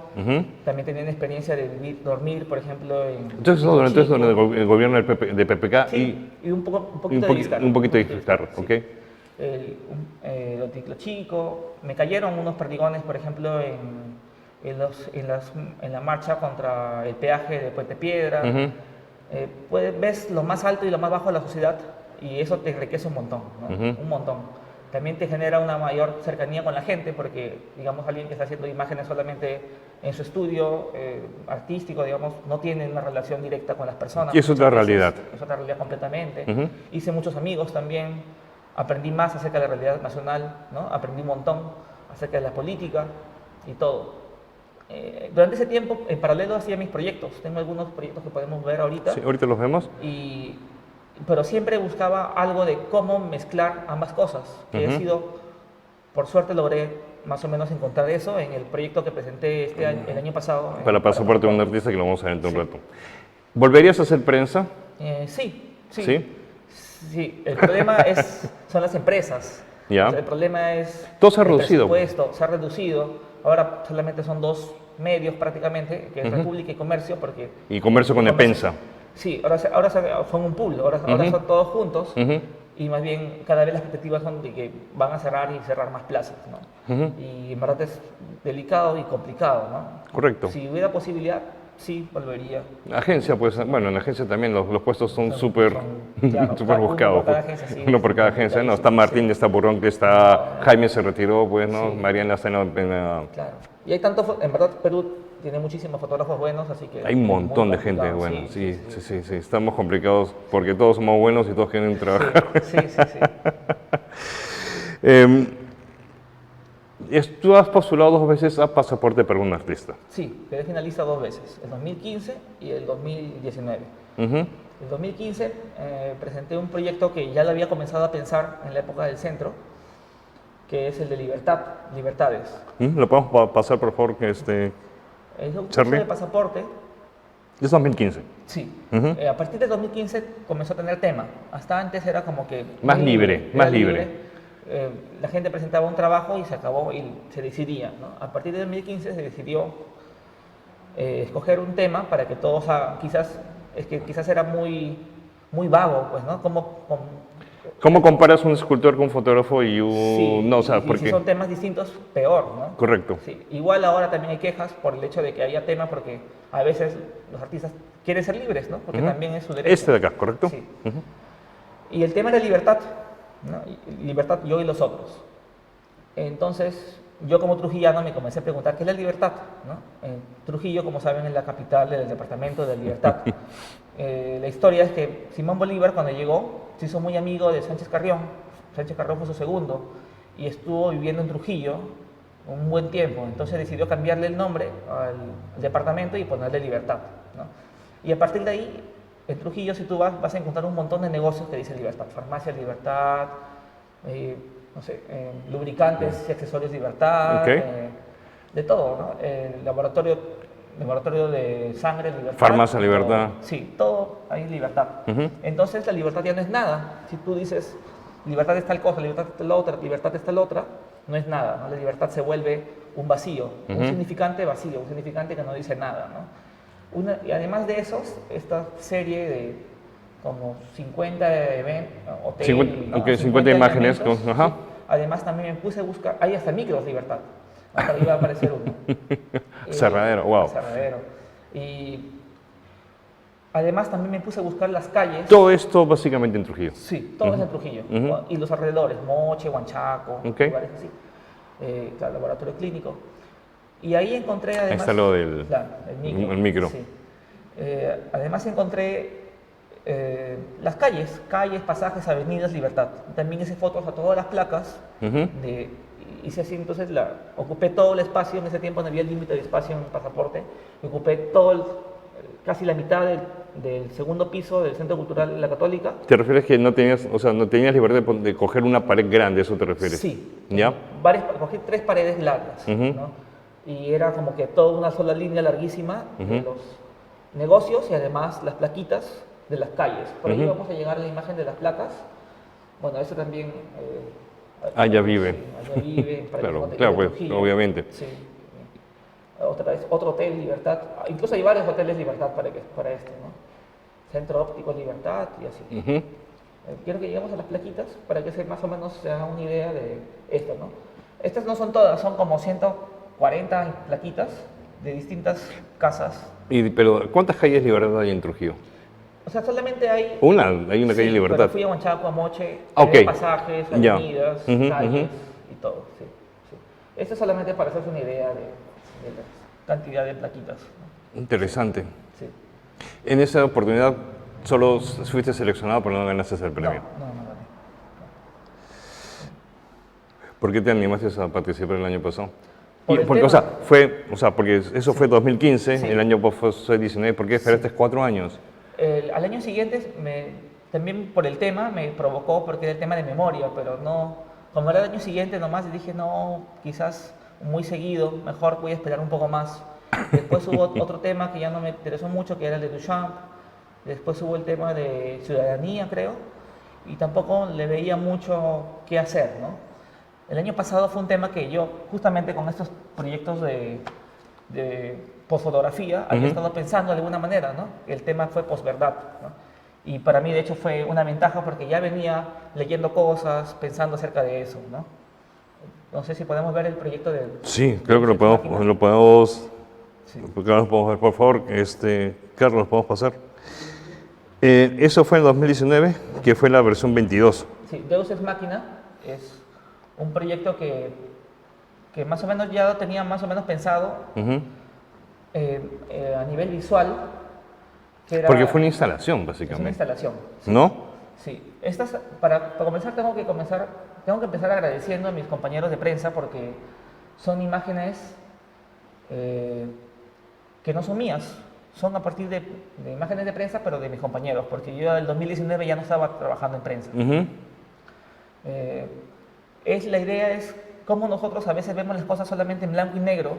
También tenía una experiencia de dormir, por ejemplo, en Entonces, durante el gobierno de PPK sí, y un poquito de Vizcarra. Un poquito de Vizcarra, sí. ¿ok? Los Ticlo Chico. Me cayeron unos perdigones, por ejemplo, en la marcha contra el peaje de Puente Piedra. Ves lo más alto y lo más bajo de la sociedad y eso te enriquece un montón, ¿no? Un montón. También te genera una mayor cercanía con la gente porque, digamos, alguien que está haciendo imágenes solamente en su estudio artístico, digamos, no tiene una relación directa con las personas. Y es otra realidad. Es otra realidad completamente. Hice muchos amigos también, aprendí más acerca de la realidad nacional, ¿no? Aprendí un montón acerca de la política y todo. Durante ese tiempo, en paralelo, hacía mis proyectos. Tengo algunos proyectos que podemos ver ahorita. Sí, ahorita los vemos. Pero siempre buscaba algo de cómo mezclar ambas cosas. Que he sido, por suerte logré más o menos encontrar eso en el proyecto que presenté el año pasado. Para Pasaporte de un artista, que lo vamos a ver dentro de un rato. ¿Volverías a hacer prensa? Sí. ¿Sí? El problema son las empresas. Ya. O sea, el problema es... Todo se ha reducido. El presupuesto se ha reducido. Ahora solamente son dos medios prácticamente, que es República y Comercio, porque... Y Comercio con Epensa. Sí, ahora son un pool, ahora son todos juntos y más bien cada vez las expectativas son de que van a cerrar y cerrar más plazas, ¿no? Y en verdad es delicado y complicado, ¿no? Correcto. Si hubiera posibilidad, sí, volvería. Agencia, pues, bueno, en la agencia también los puestos son súper claro, buscados. Uno por cada agencia, sí, uno por cada agencia, ¿no? Está Martín, está Burrón, que está Jaime se retiró, pues, ¿no? Mariana está en la... Claro. Y hay tanto, en verdad Perú tiene muchísimos fotógrafos buenos, así que... Hay un montón de gente buena, sí. Estamos complicados porque todos somos buenos y todos quieren trabajar. Sí. Tú has postulado 2 veces a Pasaporte para un artista. Sí, quedé finalista 2 veces, el 2015 y el 2019. El 2015 presenté un proyecto que ya lo había comenzado a pensar en la época del centro, que es el de Libertades. ¿Lo podemos pasar, por favor? El curso Charlie. de Pasaporte. Es 2015. Sí. A partir de 2015 comenzó a tener tema. Hasta antes era como que... Más libre. La gente presentaba un trabajo y se acabó y se decidía, ¿no? A partir de 2015 se decidió escoger un tema para que todos quizás era muy vago, pues, ¿no? ¿Cómo comparas un escultor con un fotógrafo y un...? Sí, no, o sea, porque si son temas distintos, peor, ¿no? Correcto. Sí. Igual ahora también hay quejas por el hecho de que haya temas, porque a veces los artistas quieren ser libres, ¿no? Porque también es su derecho. Este de acá, ¿correcto? Sí. Y el tema era libertad, ¿no? Libertad, yo y los otros. Entonces, yo como trujillano me comencé a preguntar qué es la libertad, ¿no? Trujillo, como saben, es la capital del departamento de la libertad. La historia es que Simón Bolívar, cuando llegó, se hizo muy amigo de Sánchez Carrión. Sánchez Carrión fue su segundo y estuvo viviendo en Trujillo un buen tiempo. Entonces decidió cambiarle el nombre al departamento y ponerle Libertad, ¿no? Y a partir de ahí, en Trujillo, si tú vas a encontrar un montón de negocios que dicen Libertad. Farmacia Libertad, no sé, lubricantes y accesorios Libertad, de todo, ¿no? Laboratorio de sangre, Libertad. Farmacia Libertad. Sí, todo hay libertad. Entonces la libertad ya no es nada. Si tú dices, libertad es tal cosa, libertad es tal otra, libertad es tal otra, no es nada, ¿no? La libertad se vuelve un vacío, un significante vacío, un significante que no dice nada, ¿no? Y además de eso, esta serie de como 50 hoteles, 50 imágenes. Ajá. Además también me puse a buscar, hay hasta micros libertad. Hasta iba a aparecer uno. Cerradero, wow. Cerradero. Y además también me puse a buscar las calles. Todo esto básicamente en Trujillo. Sí, todo es en Trujillo. Y los alrededores, Moche, Huanchaco, lugares así. Claro, laboratorio clínico. Y ahí encontré además... Ahí está lo del el micro. Sí. Además encontré las calles, pasajes, avenidas, Libertad. También hice fotos a todas las placas hice así, entonces ocupé todo el espacio. En ese tiempo no había límite de espacio en Pasaporte. Ocupé casi la mitad del segundo piso del Centro Cultural La Católica. ¿Te refieres que no tenías libertad de coger una pared grande? ¿Eso te refieres? Sí. ¿Ya? Cogí 3 paredes largas, ¿no? Y era como que toda una sola línea larguísima negocios y además las plaquitas de las calles. Por ahí Ujú. vamos a llegar a la imagen de las placas. Bueno, eso también... Allá vive. Sí, allá vive. para Claro, que claro, pues, Trujillo. obviamente. Sí. Otra vez, otro hotel Libertad. Incluso hay varios hoteles Libertad para esto, ¿no? Centro Óptico Libertad y así. Ujú. Quiero que lleguemos a las plaquitas para que más o menos se haga una idea de esto, ¿no? Estas no son todas, son como 140 plaquitas de distintas casas. Pero, ¿cuántas calles Libertad hay en Trujillo? O sea, solamente hay... Hay una calle Sí, Libertad. pero fui a Huanchaco, a Moche, Ah, hay ok. pasajes, Ya. avenidas, Ujú, calles ujú. y todo, sí, sí. Esto es solamente para hacerse una idea de la cantidad de plaquitas, ¿no? Interesante. Sí. En esa oportunidad solo fuiste seleccionado, pero no ganaste el No, premio. no, no, no. ¿Por qué te animaste a participar el año pasado? Por el Porque, tema. porque eso fue 2015, Sí. el año pasado fue 19, ¿por qué esperaste 4 años? Al año siguiente, también por el tema, me provocó porque era el tema de memoria, pero no, como era el año siguiente nomás, dije, no, quizás muy seguido, mejor voy a esperar un poco más. Después hubo otro tema que ya no me interesó mucho, que era el de Duchamp. Después hubo el tema de ciudadanía, creo, y tampoco le veía mucho qué hacer, ¿no? El año pasado fue un tema que yo, justamente con estos proyectos de posfotografía, había Ujú. estado pensando de alguna manera, ¿no? El tema fue posverdad, ¿no? Y para mí, de hecho, fue una ventaja porque ya venía leyendo cosas, pensando acerca de eso, ¿no? No sé si podemos ver el proyecto de... Sí, creo que de lo podemos, Máquina. lo podemos, Sí. lo podemos ver, por favor, Carlos, ¿lo podemos pasar? Eso fue en 2019, que fue la versión 22. Sí, Deus Ex Machina es un proyecto que más o menos ya lo tenía más o menos pensado Ujú. a nivel visual, que era... Porque fue una instalación, es una básicamente. instalación. Sí. ¿No? Sí, para comenzar tengo que empezar agradeciendo a mis compañeros de prensa porque son imágenes que no son mías, son a partir de imágenes de prensa, pero de mis compañeros, porque yo en el 2019 ya no estaba trabajando en prensa. Ujú. La idea es cómo nosotros a veces vemos las cosas solamente en blanco y negro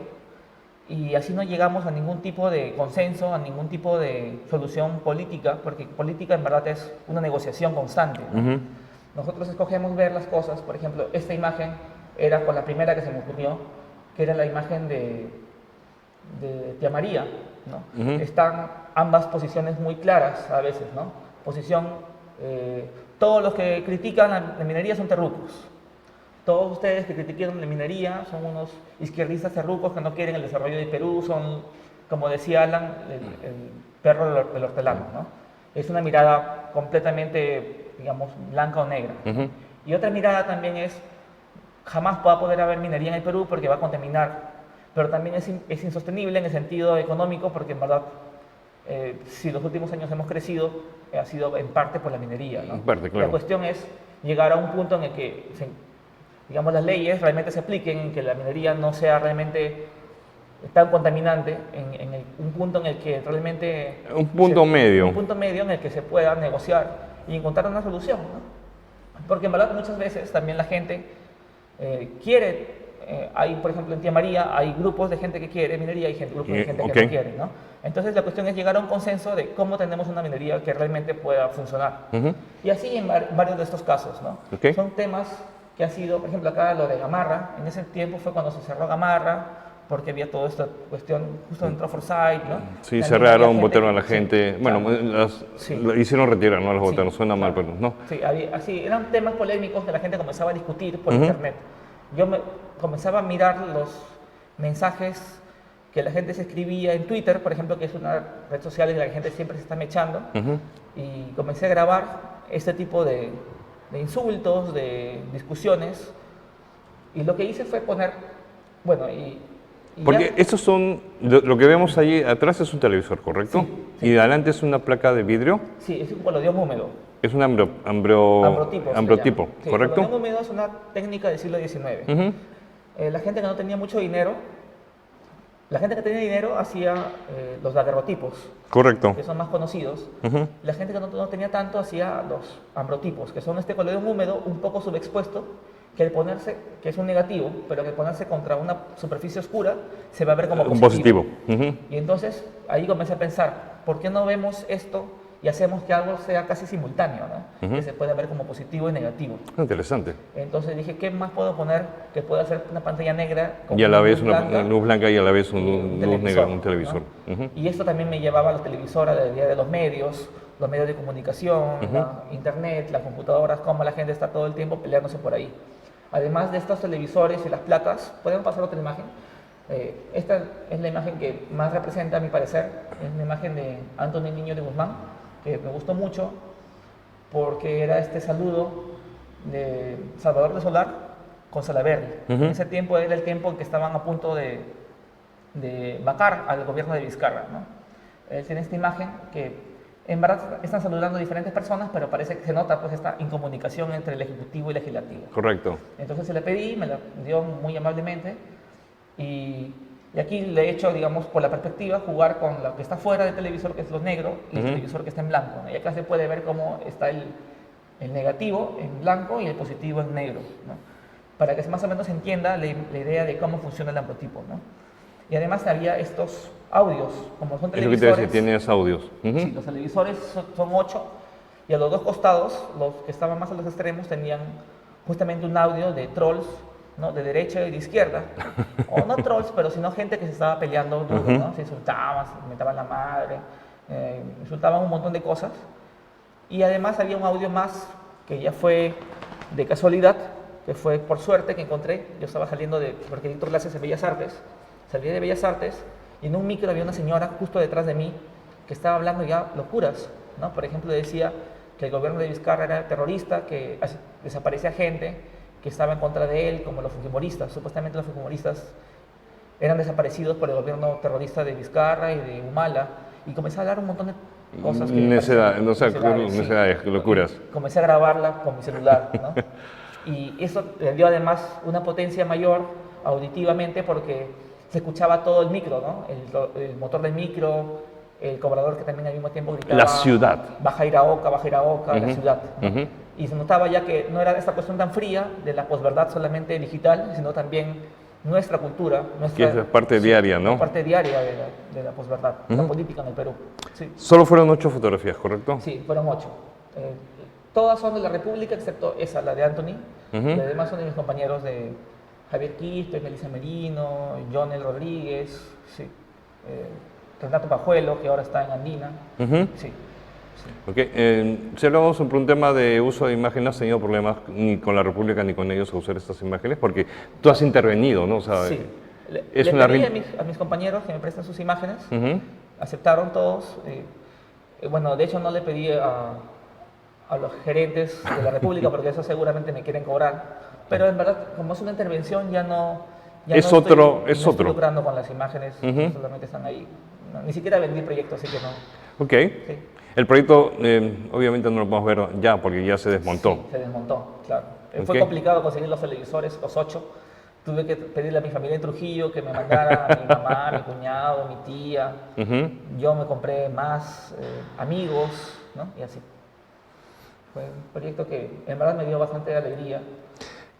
y así no llegamos a ningún tipo de consenso, a ningún tipo de solución política, porque política en verdad es una negociación constante, ¿no? Ujú. Nosotros escogemos ver las cosas, por ejemplo, esta imagen era con la primera que se me ocurrió, que era la imagen de Tía María, ¿no? Ujú. Están ambas posiciones muy claras a veces, ¿no? Posición, todos los que critican la minería son terrucos. Todos ustedes que critican la minería son unos izquierdistas terrucos que no quieren el desarrollo de Perú, son, como decía Alan, el perro del hortelano, ¿no? Es una mirada completamente, digamos, blanca o negra. Ujú. Y otra mirada también es, jamás va a poder haber minería en el Perú porque va a contaminar, pero también es insostenible en el sentido económico porque en verdad, si los últimos años hemos crecido, ha sido en parte por la minería, ¿no? En parte, claro. La cuestión es llegar a un punto en el que digamos, las leyes realmente se apliquen, en que la minería no sea realmente tan contaminante, un punto en el que realmente... Un punto medio. Un punto medio en el que se pueda negociar y encontrar una solución, ¿no? Porque en verdad muchas veces también la gente quiere, hay por ejemplo en Tía María, hay grupos de gente que quiere minería y grupos de gente Ok. que no quiere, ¿no? Entonces la cuestión es llegar a un consenso de cómo tenemos una minería que realmente pueda funcionar. Ujú. Y así en varios de estos casos, ¿no? Ok. Son temas que ha sido, por ejemplo, acá lo de Gamarra, en ese tiempo fue cuando se cerró Gamarra, porque había toda esta cuestión, justo entró Forsyth, ¿no? Sí, También cerraron, había votaron a la sí, gente. Bueno, claro. Sí. lo hicieron retirar, no las Sí, votaron, suena mal, claro. pero no. Sí, así, eran temas polémicos que la gente comenzaba a discutir por Ujú. internet. Yo comenzaba a mirar los mensajes que la gente se escribía en Twitter, por ejemplo, que es una red social en la que la gente siempre se está mechando, Ujú. y comencé a grabar este tipo de insultos, de discusiones, y lo que hice fue poner, bueno, y Porque ya- estos son, lo que vemos ahí atrás es un televisor, ¿correcto? Sí, sí. Y de adelante es una placa de vidrio, sí, es un colodión húmedo. es un Ambrotipo. se ambrotipo, llama. Sí, ¿correcto? colodión húmedo es una técnica del siglo XIX. Ujú. La gente que no tenía mucho dinero, la gente que tenía dinero hacía los daguerrotipos, Correcto. que son más conocidos. Ujú. La gente que no tenía tanto hacía los ambrotipos, que son este colodión húmedo un poco subexpuesto, que al ponerse, que es un negativo, pero que al ponerse contra una superficie oscura, se va a ver como Un positivo. positivo. Ujú. Y entonces ahí comencé a pensar, ¿por qué no vemos esto y hacemos que algo sea casi simultáneo, ¿no? Que se pueda ver como positivo y negativo? Interesante. Entonces dije, ¿qué más puedo poner que pueda hacer una pantalla negra con Y a la vez luz una blanca luz blanca y a la vez y un luz televisor, negra, un ¿no? televisor. Y esto también me llevaba a la televisora, la idea de los medios de comunicación, la internet, las computadoras, cómo la gente está todo el tiempo peleándose por ahí. Además de estos televisores y las placas, ¿podemos pasar otra imagen? Esta es la imagen que más representa, a mi parecer, es una imagen de Anthony Niño de Guzmán, que me gustó mucho porque era este saludo de Salvador de Solar con Salaverry. En ese tiempo era el tiempo en que estaban a punto de vacar al gobierno de Vizcarra, ¿no? Él tiene esta imagen que en verdad están saludando a diferentes personas, pero parece que se nota pues esta incomunicación entre el Ejecutivo y el Legislativo. Correcto. Entonces se le pedí, me la dio muy amablemente y aquí le he hecho, digamos, por la perspectiva, jugar con lo que está fuera del televisor, que es lo negro, y el televisor que está en blanco, ¿no? Y acá se puede ver cómo está el negativo en blanco y el positivo en negro, ¿no? Para que más o menos se entienda la idea de cómo funciona el amprotipo, ¿no? Y además había estos audios, como son Es lo que te televisores. decía, tienes audios. Sí, los televisores son 8 y a los dos costados, los que estaban más a los extremos, tenían justamente un audio de trolls, ¿no? De derecha y de izquierda. O no trolls, pero sino gente que se estaba peleando duro, ¿no? Se insultaban, se metaban la madre, insultaban un montón de cosas. Y además había un audio más que ya fue de casualidad, que fue por suerte que encontré. Yo estaba saliendo porque dicto clases en Bellas Artes, salí de Bellas Artes y en un micro había una señora justo detrás de mí que estaba hablando ya locuras, ¿no? Por ejemplo, decía que el gobierno de Vizcarra era terrorista, que desaparecía gente, que estaba en contra de él, como los fujimoristas. Supuestamente los fujimoristas eran desaparecidos por el gobierno terrorista de Vizcarra y de Humala, y comencé a hablar un montón de cosas que necedades, locuras. Comencé a grabarla con mi celular, ¿no? Y eso le dio además una potencia mayor auditivamente porque se escuchaba todo el micro, ¿no? El motor del micro, el cobrador que también al mismo tiempo gritaba. La ciudad. Baja Iraoka, la ciudad, ¿no? Y se notaba ya que no era esta cuestión tan fría de la posverdad solamente digital, sino también nuestra cultura. Que es parte diaria, ¿no? Parte diaria de la posverdad, la política en el Perú. Sí. Solo fueron 8 fotografías, ¿correcto? Sí, fueron 8. Todas son de la República, excepto esa, la de Anthony. Los demás son de mis compañeros de Javier Quisto, Melissa Merino, Jonel Rodríguez, sí. Renato Pajuelo, que ahora está en Andina. Sí. Okay. Si hablamos por un tema de uso de imagen, no has tenido problemas ni con la República ni con ellos a usar estas imágenes, porque tú has intervenido, ¿no? O sea, sí. Le es pedí a mis compañeros que me presten sus imágenes, aceptaron todos. Bueno, de hecho no le pedí a los gerentes de la República, porque eso seguramente me quieren cobrar, pero en verdad, como es una intervención, ya no estoy lucrando con las imágenes, solamente están ahí. No, ni siquiera vendí proyectos, así que no. Ok. Sí. El proyecto, obviamente no lo podemos ver ya, porque ya se desmontó. Sí, se desmontó, claro. Fue complicado conseguir los televisores, los 8. Tuve que pedirle a mi familia en Trujillo que me mandara a mi mamá, mi cuñado, mi tía. Yo me compré más amigos, ¿no? Y así. Fue un proyecto que en verdad me dio bastante alegría.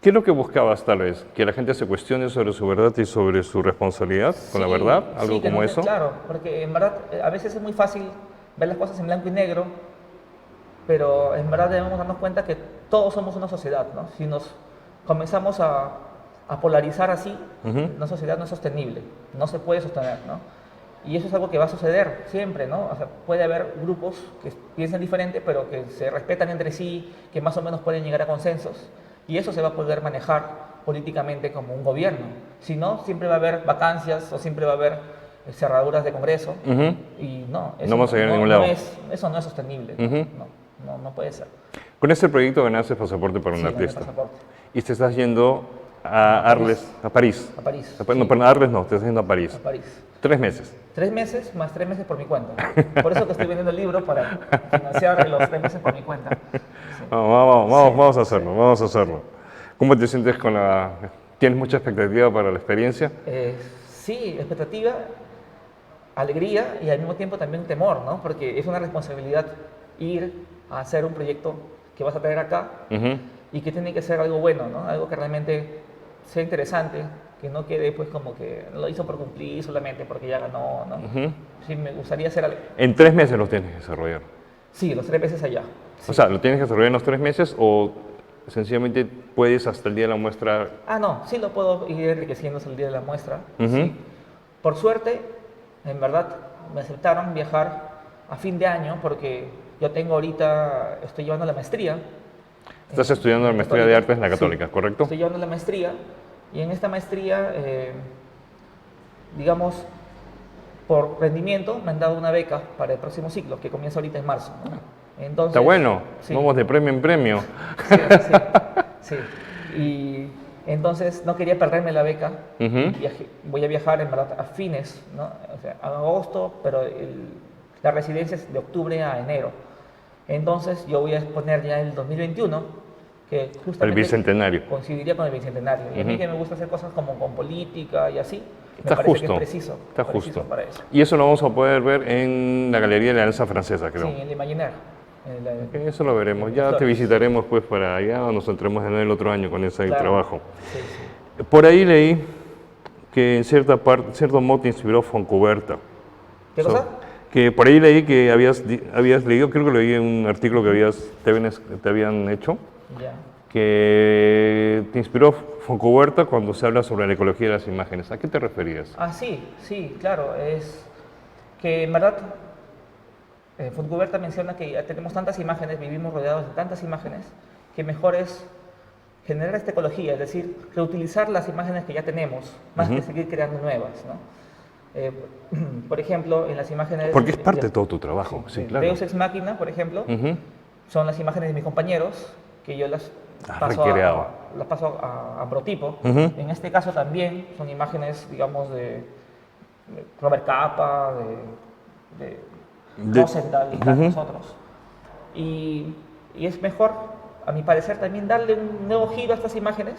¿Qué es lo que buscabas tal vez? ¿Que la gente se cuestione sobre su verdad y sobre su responsabilidad con la verdad? ¿Algo como eso? Claro, porque en verdad a veces es muy fácil ver las cosas en blanco y negro, pero en verdad debemos darnos cuenta que todos somos una sociedad, ¿no? Si nos comenzamos a polarizar así, una sociedad no es sostenible, no se puede sostener, ¿no? Y eso es algo que va a suceder siempre, ¿no? O sea, puede haber grupos que piensan diferente, pero que se respetan entre sí, que más o menos pueden llegar a consensos, y eso se va a poder manejar políticamente como un gobierno. Si no, siempre va a haber vacancias o siempre va a haber cerraduras de Congreso, y no, eso no vamos a llegar a ningún lado. Eso no es sostenible, no puede ser. Con este proyecto ganaste pasaporte para un artista. Pasaporte. Y te estás yendo a París. A París. No, pero a Arles no, te estás yendo a París. A París. 3 meses. 3 meses más 3 meses por mi cuenta. Por eso que estoy vendiendo el libro, para financiar los 3 meses por mi cuenta. Sí. Vamos a hacerlo. ¿Cómo te sientes con ¿Tienes mucha expectativa para la experiencia? Sí, expectativa, alegría y al mismo tiempo también temor, ¿no? Porque es una responsabilidad ir a hacer un proyecto que vas a traer acá y que tiene que ser algo bueno, ¿no? Algo que realmente sea interesante, que no quede pues como que lo hizo por cumplir solamente porque ya ganó, ¿no? Ujú. Sí, me gustaría hacer algo. En 3 meses lo tienes que desarrollar. Sí, los 3 meses allá. Sí. O sea, ¿lo tienes que desarrollar en los 3 meses o sencillamente puedes hasta el día de la muestra? Ah, no, sí lo puedo ir enriqueciendo hasta el día de la muestra. Ujú. Sí. Por suerte, en verdad, me aceptaron viajar a fin de año porque yo tengo ahorita, estoy llevando la maestría. Estás estudiando la maestría de artes en la Católica, Sí, ¿correcto? estoy llevando la maestría y en esta maestría, digamos, por rendimiento me han dado una beca para el próximo ciclo que comienza ahorita en marzo, ¿no? Entonces, Está bueno, sí. vamos de premio en premio. Sí, sí, sí. Y entonces no quería perderme la beca. Ujú. Voy a viajar en verdad a fines, ¿no? O sea, a agosto, pero la residencia es de octubre a enero. Entonces yo voy a exponer ya el 2021, que justamente El bicentenario. coincidiría con el bicentenario. Y a mí Ujú. que me gusta hacer cosas como con política y así, me Está parece justo. que es preciso. Está preciso justo. para eso. Y eso lo vamos a poder ver en la Galería de la Alianza Francesa, creo. Sí, en el Imaginaire. Eso lo veremos. Ya te Flores. visitaremos pues para allá o nos entremos en el otro año con ese Claro. trabajo. Sí, sí. Por ahí leí que en cierta parte, cierto modo te inspiró Foncuberta. ¿Qué cosa? Que por ahí leí que habías leído, creo que leí en un artículo que te habían hecho, Ya. que te inspiró Foncuberta cuando se habla sobre la ecología de las imágenes. ¿A qué te referías? Ah, sí, sí, claro. Es que en verdad Fontcuberta menciona que ya tenemos tantas imágenes, vivimos rodeados de tantas imágenes, que mejor es generar esta ecología, es decir, reutilizar las imágenes que ya tenemos, más que seguir creando nuevas, ¿no? Por ejemplo, en las imágenes... Porque es parte de todo tu trabajo, sí, de claro. Deus Ex Machina, por ejemplo, Ujú. son las imágenes de mis compañeros que yo las Has paso, recreado. las paso a prototipo. Ujú. En este caso también son imágenes, digamos, de Robert Capa, de Rosenthal y tantos otros. Y es mejor, a mi parecer, también darle un nuevo giro a estas imágenes,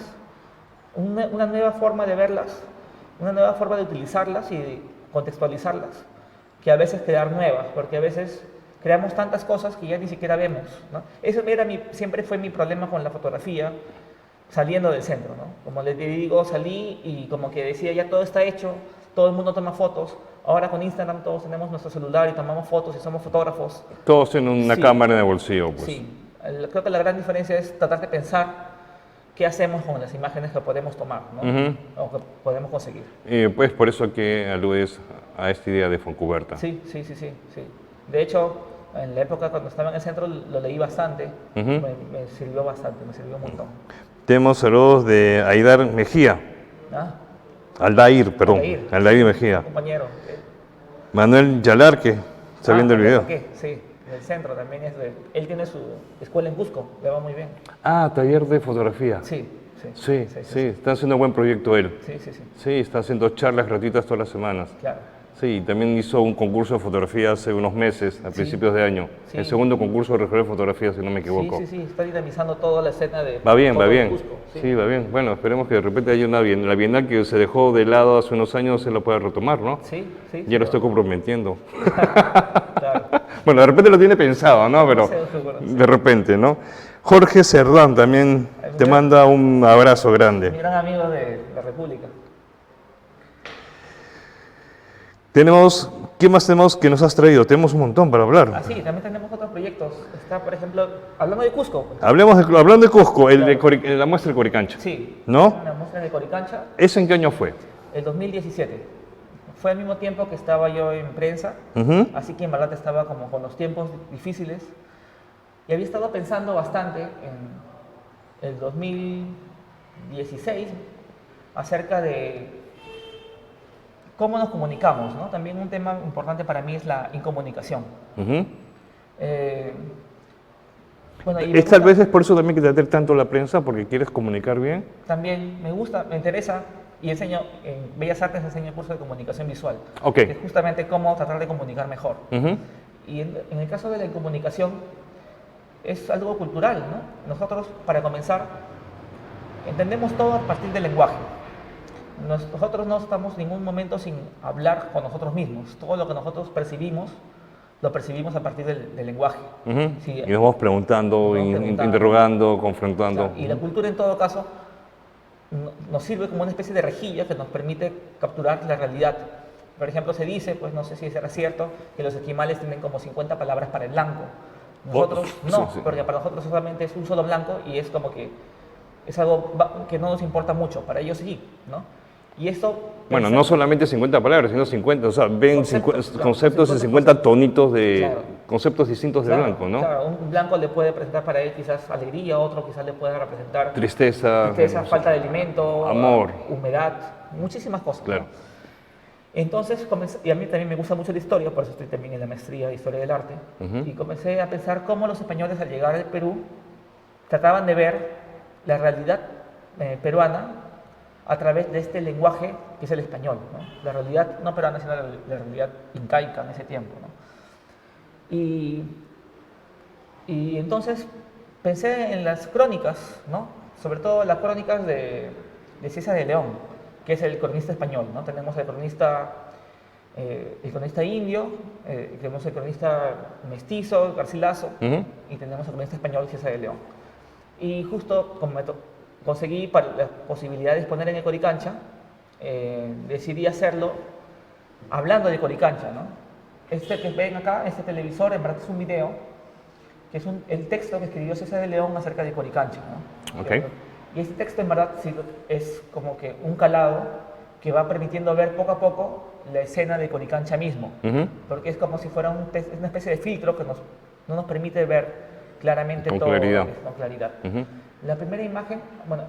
una nueva forma de verlas, una nueva forma de utilizarlas y de contextualizarlas, que a veces crear nuevas, porque a veces creamos tantas cosas que ya ni siquiera vemos, ¿no? Eso siempre fue mi problema con la fotografía, saliendo del centro, ¿no? Como les digo, salí y como que decía, ya todo está hecho, todo el mundo toma fotos, ahora con Instagram todos tenemos nuestro celular y tomamos fotos y somos fotógrafos. Todos tienen una Sí. cámara en el bolsillo, pues. Sí, creo que la gran diferencia es tratar de pensar qué hacemos con las imágenes que podemos tomar, ¿no? Ujú. O que podemos conseguir. Pues por eso que aludes a esta idea de Foncuberta. Sí, sí, sí, sí, sí. De hecho, en la época cuando estaba en el centro lo leí bastante, Ujú. me sirvió bastante, me sirvió un montón. Tenemos saludos de Aidar Mejía, ¿Ah? Aldair, perdón, Aldair. Aldair Mejía. Compañero. Manuel Yalarque, está viendo el video. ¿Qué? Sí, del centro también él tiene su escuela en Cusco, le va muy bien. Ah, taller de fotografía. Sí, sí. Sí, está haciendo un buen proyecto él. Sí, sí, sí, Sí, está haciendo charlas gratuitas todas las semanas. claro. Sí, también hizo un concurso de fotografía hace unos meses, a principios de año. Sí. El segundo concurso regional de fotografía, si no me equivoco. Sí, sí, sí, está dinamizando toda la escena de Va bien, todo va el bien. Cusco, Sí, va bien. Bueno, esperemos que de repente haya una bienal, la bienal que se dejó de lado hace unos años se la pueda retomar, ¿no? Sí, sí. Ya lo estoy comprometiendo. Claro. Bueno, de repente lo tiene pensado, ¿no? Pero sé, seguro, sí. de repente, ¿no? Jorge Cerdán también te manda un abrazo Mi grande. gran amigo de la República. ¿Qué más tenemos que nos has traído? Tenemos un montón para hablar. Ah, sí, también tenemos otros proyectos. Está, por ejemplo, hablando de Cusco. Hablando de Cusco, la muestra del Coricancha. Sí. ¿No? Una muestra de Coricancha, ¿Ese en qué año fue? el 2017. Fue al mismo tiempo que estaba yo en prensa, Ujú. así que en verdad estaba como con los tiempos difíciles. Y había estado pensando bastante en el 2016 acerca de cómo nos comunicamos, ¿no? También un tema importante para mí es la incomunicación. Ujú. Bueno, y Es tal vez es por eso también que te atrae tanto la prensa, porque quieres comunicar bien. también me gusta, me interesa y enseño, en Bellas Artes enseño el curso de comunicación visual, Ok. que es justamente cómo tratar de comunicar mejor. Ujú. Y en el caso de la incomunicación es algo cultural, ¿no? Nosotros, para comenzar, entendemos todo a partir del lenguaje. Nosotros no estamos en ningún momento sin hablar con nosotros mismos. Todo lo que nosotros percibimos, lo percibimos a partir del lenguaje. Ujú. Sí, Y nos vamos preguntando, nos vamos preguntando. interrogando, confrontando. y la cultura, en todo caso, nos sirve como una especie de rejilla que nos permite capturar la realidad. Por ejemplo, se dice, pues no sé si será cierto, que los esquimales tienen como 50 palabras para el blanco. Nosotros no, sí, sí. porque para nosotros solamente es un solo blanco y es como que es algo que no nos importa mucho, para ellos sí, ¿no? Y esto... Bueno, no solamente 50 palabras, sino 50, o sea, ven conceptos en 50 tonitos de Claro. conceptos distintos de Claro, blanco, ¿no? claro, un blanco le puede representar para él quizás alegría, otro quizás le puede representar Tristeza, falta de alimento, amor, humedad, muchísimas cosas. claro. ¿No? Entonces, y a mí también me gusta mucho la historia, por eso estoy también en la maestría de Historia del Arte, y comencé a pensar cómo los españoles al llegar al Perú trataban de ver la realidad peruana a través de este lenguaje que es el español, ¿no? La realidad no peruana, sino la realidad incaica en ese tiempo, ¿no? Y entonces pensé en las crónicas, ¿no? Sobre todo las crónicas de César de León, que es el cronista español, ¿no? Tenemos el cronista indio, tenemos el cronista mestizo, Garcilaso, y tenemos el cronista español, César de León. Y justo como conseguí la posibilidad de exponer en el Coricancha, decidí hacerlo hablando de Coricancha, ¿no? Este que ven acá, este televisor, en verdad es un video, que es el texto que escribió César de León acerca de Coricancha, ¿no? Okay. Y este texto en verdad sí, es como que un calado que va permitiendo ver poco a poco la escena de Coricancha mismo, porque es como si fuera una especie de filtro que no nos permite ver claramente con todo claridad. con claridad. La primera imagen, bueno,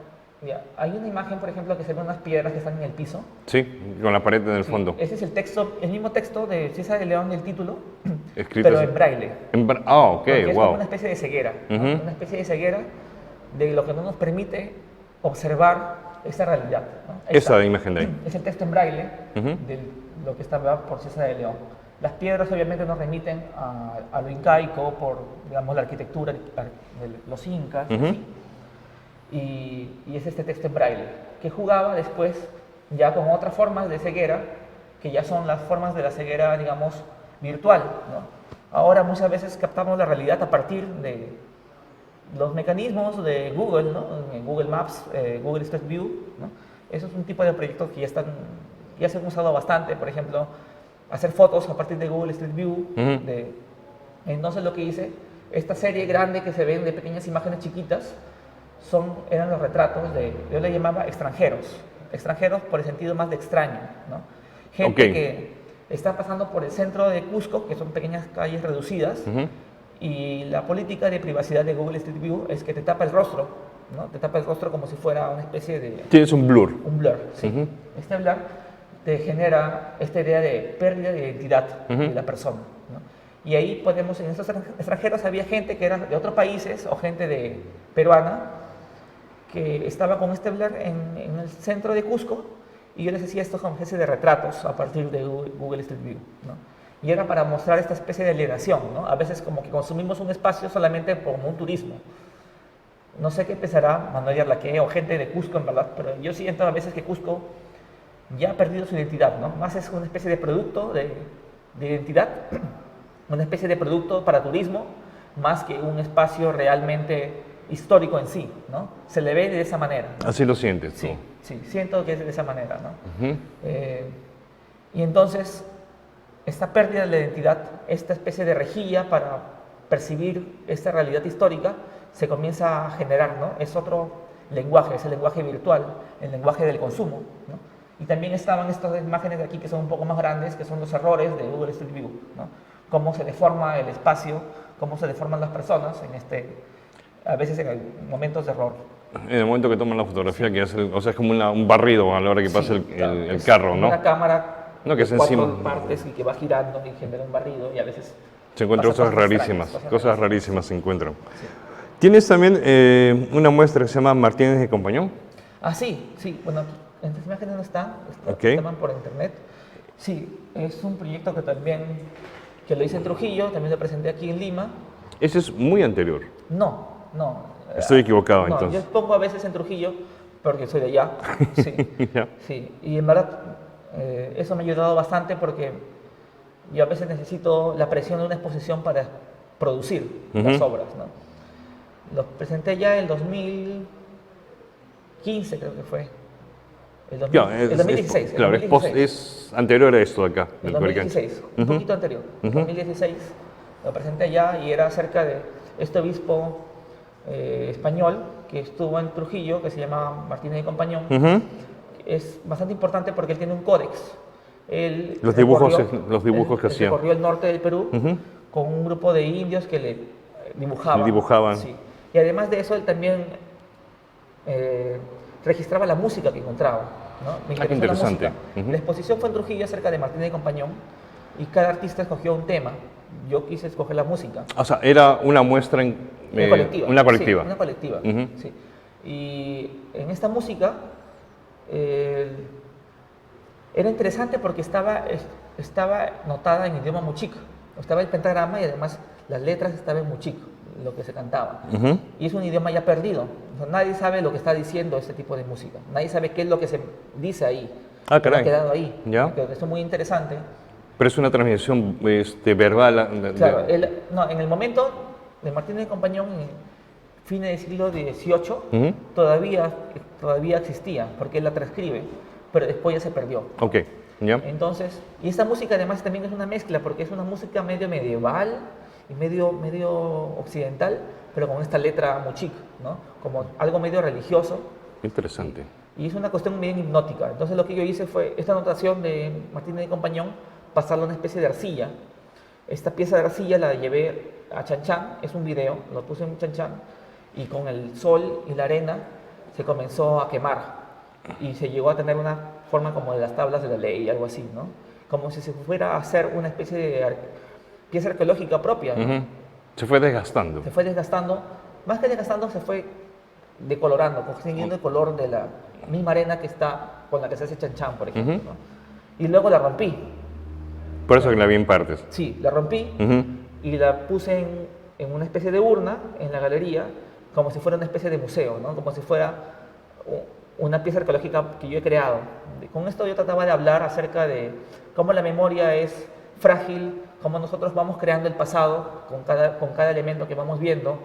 ya, hay una imagen, por ejemplo, que se ven unas piedras que están en el piso. Sí, con la pared en el fondo. Ese es el texto, el mismo texto de César de León, el título, Escrito pero así. en braille. Ok, Porque es wow. como una especie de ceguera, ¿no? Una especie de ceguera de lo que no nos permite observar esa realidad, ¿no? Esa imagen de ahí. Es el texto en braille de lo que está por César de León. Las piedras obviamente nos remiten a lo incaico por, digamos, la arquitectura de los incas, ¿sí? Y es este texto en braille, que jugaba después ya con otras formas de ceguera, que ya son las formas de la ceguera, digamos, virtual, ¿no? Ahora muchas veces captamos la realidad a partir de los mecanismos de Google, ¿no? Google Maps, Google Street View, ¿no? Eso es un tipo de proyectos que ya se han usado bastante, por ejemplo, hacer fotos a partir de Google Street View. Entonces lo que hice, esta serie grande que se ven de pequeñas imágenes chiquitas, eran los retratos yo le llamaba extranjeros por el sentido más de extraño, ¿no? Gente que está pasando por el centro de Cusco, que son pequeñas calles reducidas, y la política de privacidad de Google Street View es que te tapa el rostro, ¿no? Te tapa el rostro como si fuera una especie de... Tienes un blur. Un blur, sí. Este blur te genera esta idea de pérdida de identidad de la persona, ¿no? Y ahí podemos, en esos extranjeros había gente que era de otros países o gente peruana que estaba con este blur en el centro de Cusco, y yo les decía esto como especie de retratos a partir de Google Street View, ¿no? Y era para mostrar esta especie de alienación, ¿no? A veces como que consumimos un espacio solamente como un turismo. No sé qué pensará Manuel Yarlaque o gente de Cusco, en verdad, pero yo siento a veces que Cusco ya ha perdido su identidad, ¿no? Más es una especie de producto de identidad, una especie de producto para turismo, más que un espacio realmente histórico en sí, ¿no? Se le ve de esa manera, ¿no? Así lo sientes tú. Sí, sí, siento que es de esa manera, ¿no? Y entonces, esta pérdida de la identidad, esta especie de rejilla para percibir esta realidad histórica, se comienza a generar, ¿no? Es otro lenguaje, es el lenguaje virtual, el lenguaje del consumo, ¿no? Y también estaban estas imágenes de aquí que son un poco más grandes, que son los errores de Google Street View, ¿no? Cómo se deforma el espacio, cómo se deforman las personas a veces en momentos de error. En el momento que toman la fotografía, que hace, o sea, es como un barrido a la hora que pasa el carro, ¿no? Una cámara No, que es de 4 encima. partes y que va girando y genera un barrido, y a veces Se encuentran pasa cosas rarísimas, extrañas, cosas rarísimas se encuentran. Sí. ¿Tienes también una muestra que se llama Martínez de Compañón? Ah, sí, sí, bueno, aquí en estas imágenes no están, estaban por internet. Sí, es un proyecto que lo hice en Trujillo, también lo presenté aquí en Lima. Ese es muy anterior. No. Estoy equivocado, no, entonces. Yo pongo a veces en Trujillo porque soy de allá. Sí, Ya. sí. Y en verdad eso me ha ayudado bastante porque yo a veces necesito la presión de una exposición para producir las obras, ¿no? Los presenté ya en 2015 2015 creo que fue. Claro, El 2016. Claro, el 2016. es anterior a esto de acá, El del Coricancha. 2016, un poquito anterior. En 2016 lo presenté allá y era acerca de este obispo español que estuvo en Trujillo, que se llama Martínez de Compañón. Ujú. Es bastante importante porque él tiene un códex. Él Los dibujos que él hacía. recorrió el norte del Perú Ujú. con un grupo de indios que le dibujaban. Dibujaban. Sí. Y además de eso, él también registraba la música que encontraba, ¿no? Me qué interesó la interesante. música. Ujú. La exposición fue en Trujillo, cerca de Martínez de Compañón, y cada artista escogió un tema. Yo quise escoger la música. O sea, era una muestra en... Una colectiva. Una colectiva. Sí, una colectiva. Ujú. Sí. Y en esta música era interesante porque estaba notada en idioma muchic. Estaba el pentagrama y además las letras estaban en muchic, lo que se cantaba. Ujú. Y es un idioma ya perdido. O sea, nadie sabe lo que está diciendo este tipo de música. Nadie sabe qué es lo que se dice ahí. Ah, Pero ha caray. quedado ahí. Ya. Pero esto es muy interesante. Pero es una transmisión verbal. Claro, no, en el momento de Martínez de Compañón, en fines del siglo XVIII, Ujú. todavía existía, porque él la transcribe, pero después ya se perdió. Ok, ya. Entonces, y esta música además también es una mezcla, porque es una música medio medieval y medio occidental, pero con esta letra muchic, ¿no? Como algo medio religioso. Interesante. Y es una cuestión bien hipnótica. Entonces lo que yo hice fue esta notación de Martínez de Compañón, pasarla a una especie de arcilla. Esta pieza de arcilla la llevé a Chan Chan, es un video, lo puse en Chan Chan, y con el sol y la arena se comenzó a quemar. Y se llegó a tener una forma como de las tablas de la ley, algo así, ¿no? Como si se fuera a hacer una especie de pieza arqueológica propia, ¿no? Ujú. Se fue desgastando. Se fue desgastando, más que desgastando, se fue decolorando, consiguiendo el color de la misma arena que está con la que se hace Chan Chan, por ejemplo, Ujú. ¿no? Y luego la rompí. Por eso que la vi en partes. Sí, la rompí Ujú. y la puse en una especie de urna en la galería, como si fuera una especie de museo, ¿no? Como si fuera una pieza arqueológica que yo he creado. Con esto yo trataba de hablar acerca de cómo la memoria es frágil, cómo nosotros vamos creando el pasado con cada elemento que vamos viendo.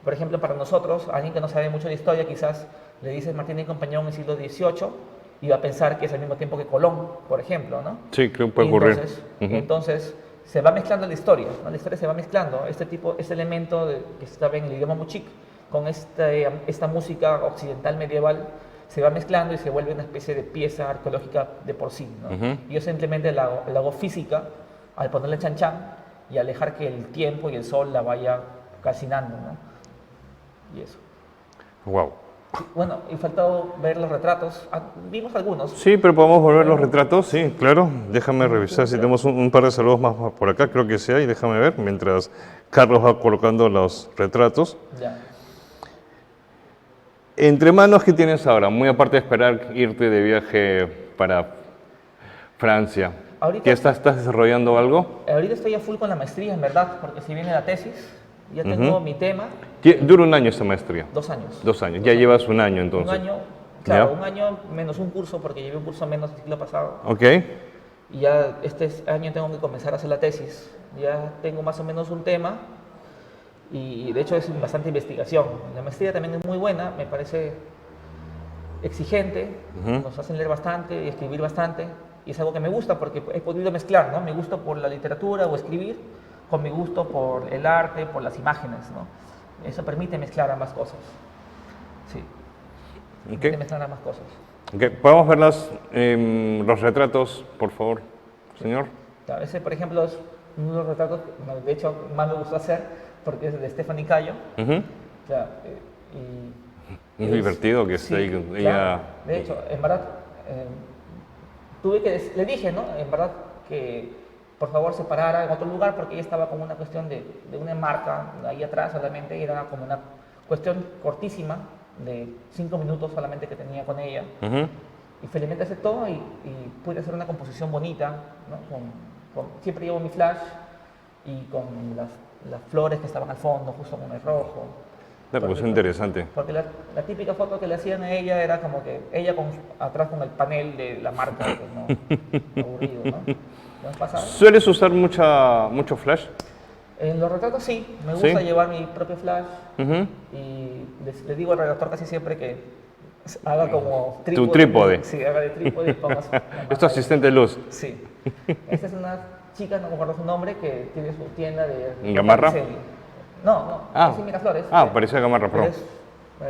Por ejemplo, para nosotros, alguien que no sabe mucho de historia, quizás le dice Martínez y Compañón en el siglo XVIII y va a pensar que es al mismo tiempo que Colón, por ejemplo, ¿no? Sí, creo que puede Y ocurrir. Ujú. entonces se va mezclando la historia, ¿no? La historia se va mezclando, este elemento que estaba en el idioma muchic con esta música occidental medieval se va mezclando y se vuelve una especie de pieza arqueológica de por sí, ¿no? Ujú. Y yo simplemente la hago física al ponerle Chan Chan y al dejar que el tiempo y el sol la vaya calcinando, ¿no? Y eso. Wow. Bueno, y faltó ver los retratos. Vimos algunos. Sí, pero podemos volver los retratos, sí, claro. Déjame revisar si tenemos un par de saludos más por acá, creo que sí hay, déjame ver, mientras Carlos va colocando los retratos. Ya. Entre manos, ¿qué tienes ahora? Muy aparte de esperar irte de viaje para Francia. Ahorita- ¿Qué estás desarrollando algo? Ahorita estoy a full con la maestría, en verdad, porque si viene la tesis, ya tengo mi tema, Dura un año esta maestría. 2 años. 2 años. Ya llevas un año entonces. Un año, claro, ¿Ya? un año menos un curso, porque llevé un curso menos el siglo pasado. Ok. Y ya este año tengo que comenzar a hacer la tesis. Ya tengo más o menos un tema y de hecho es bastante investigación. La maestría también es muy buena, me parece exigente, nos hacen leer bastante y escribir bastante. Y es algo que me gusta porque he podido mezclar, ¿no? Mi gusto por la literatura o escribir con mi gusto por el arte, por las imágenes, ¿no? Eso permite mezclar ambas cosas. Sí, permite Ok. mezclar ambas cosas. Ok. ¿Podemos ver los retratos, por favor, señor? Claro, ese, por ejemplo, es uno de los retratos que, de hecho, más me gustó hacer porque es de Stephanie Cayo. Ujú. O sea, y Es divertido que esté ahí con claro. ella. De hecho, en verdad, le dije, ¿no? En verdad que por favor se parara en otro lugar porque ella estaba con una cuestión de una marca ahí atrás solamente, y era como una cuestión cortísima de 5 minutos solamente que tenía con ella. Ujú. Y felizmente aceptó y pude hacer una composición bonita, ¿no? Siempre llevo mi flash y con las flores que estaban al fondo, justo con el rojo. Una cosa interesante. Porque la típica foto que le hacían a ella era como que ella atrás con el panel de la marca, pues, ¿no? Aburrido, ¿no? ¿No has pasado? ¿Sueles usar mucho flash? En los retratos sí, me gusta ¿Sí? llevar mi propio flash Ujú. y le digo al redactor casi siempre que haga como Tu trípode. Sí, haga de trípode y ponga su... Es tu asistente de luz. Sí. Esta es una chica, no me acuerdo su nombre, que tiene su tienda de... ¿Gamarra? XL. No, es en Miraflores. Parecía Gamarra Pro. Es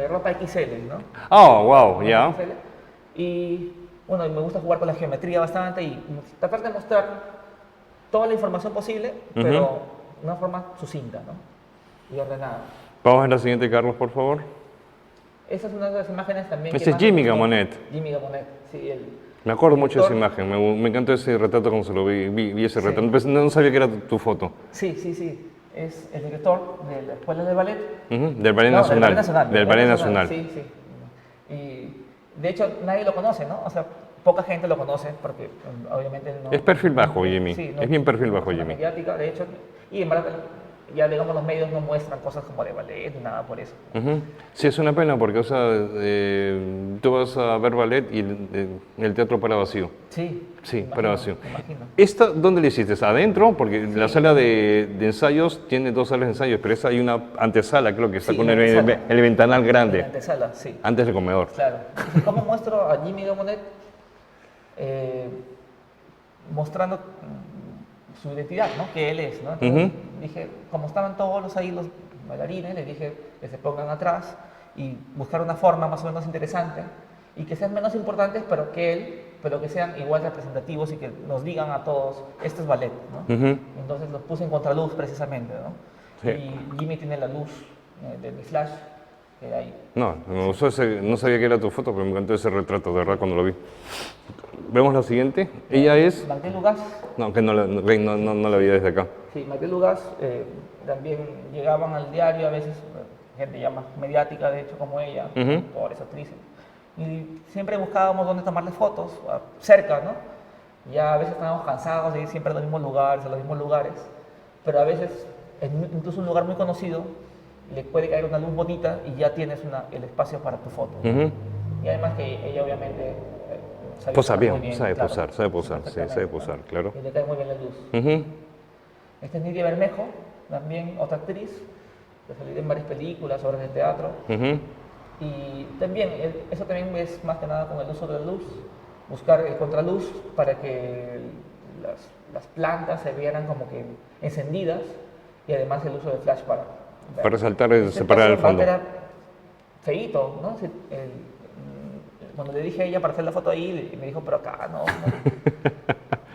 ropa XL, ¿no? Oh, wow, ya. XL. Y bueno, me gusta jugar con la geometría bastante y tratar de mostrar toda la información posible, pero de una forma sucinta, ¿no? Y ordenada. Vamos a la siguiente, Carlos, por favor. Esa es una de las imágenes también. Ese es Jimmy Gamonet. Jimmy Gamonet, sí. Me acuerdo mucho de esa imagen, me encantó ese retrato cuando se lo vi ese retrato. Pues no sabía que era tu foto. Sí. Es el director de la Escuela de Ballet. Del Ballet Nacional. Del Ballet Nacional. Sí. Y de hecho nadie lo conoce, ¿no? O sea, poca gente lo conoce porque obviamente no... Es perfil bajo, Jimmy. Sí, Es bien perfil bajo, no es una Jimmy. mediática, de hecho, y en verdad ya digamos los medios no muestran cosas como de ballet ni nada por eso. Sí, es una pena porque, o sea, tú vas a ver ballet y el teatro para vacío. Sí, para vacío. me imagino. ¿Esta dónde la hiciste? ¿Adentro? Porque la sala de ensayos tiene 2 salas de ensayos, pero esa hay una antesala, creo que está con el ventanal grande. La antesala, sí. Antes del comedor. Claro. ¿Y cómo muestro a Jimmy Gamonet? Mostrando su identidad, ¿no? Que él es, ¿no? Entonces, dije, como estaban todos ahí los bailarines, les dije que se pongan atrás y buscar una forma más o menos interesante y que sean menos importantes, pero que sean igual representativos y que nos digan a todos, esto es ballet, ¿no? Entonces los puse en contraluz precisamente, ¿no? Sí. Y Jimmy tiene la luz de mi flash que hay. No sabía que era tu foto, pero me encantó ese retrato, de verdad, cuando lo vi. Vemos la siguiente. Ella es... Magdalena Lugas. No, que no la vi desde acá. Sí, Magdalena Lugas también llegaban al diario a veces, gente ya más mediática, de hecho, como ella, actores, actrices. Y siempre buscábamos dónde tomarle fotos, cerca, ¿no? Ya a veces estábamos cansados de ir siempre a los mismos lugares, pero a veces, incluso un lugar muy conocido, le puede caer una luz bonita y ya tienes el espacio para tu foto. Y además que ella obviamente posa bien, sabe claro, posar, claro. Y le cae muy bien la luz. Esta es Nidia Bermejo, también otra actriz, que ha salido en varias películas, obras de teatro. Y también, eso también es más que nada con el uso de la luz, buscar el contraluz para que las plantas se vieran como que encendidas y además el uso de flash para resaltar y separar el fondo. Era feíto, ¿no? Cuando le dije a ella para hacer la foto ahí, me dijo, pero acá no.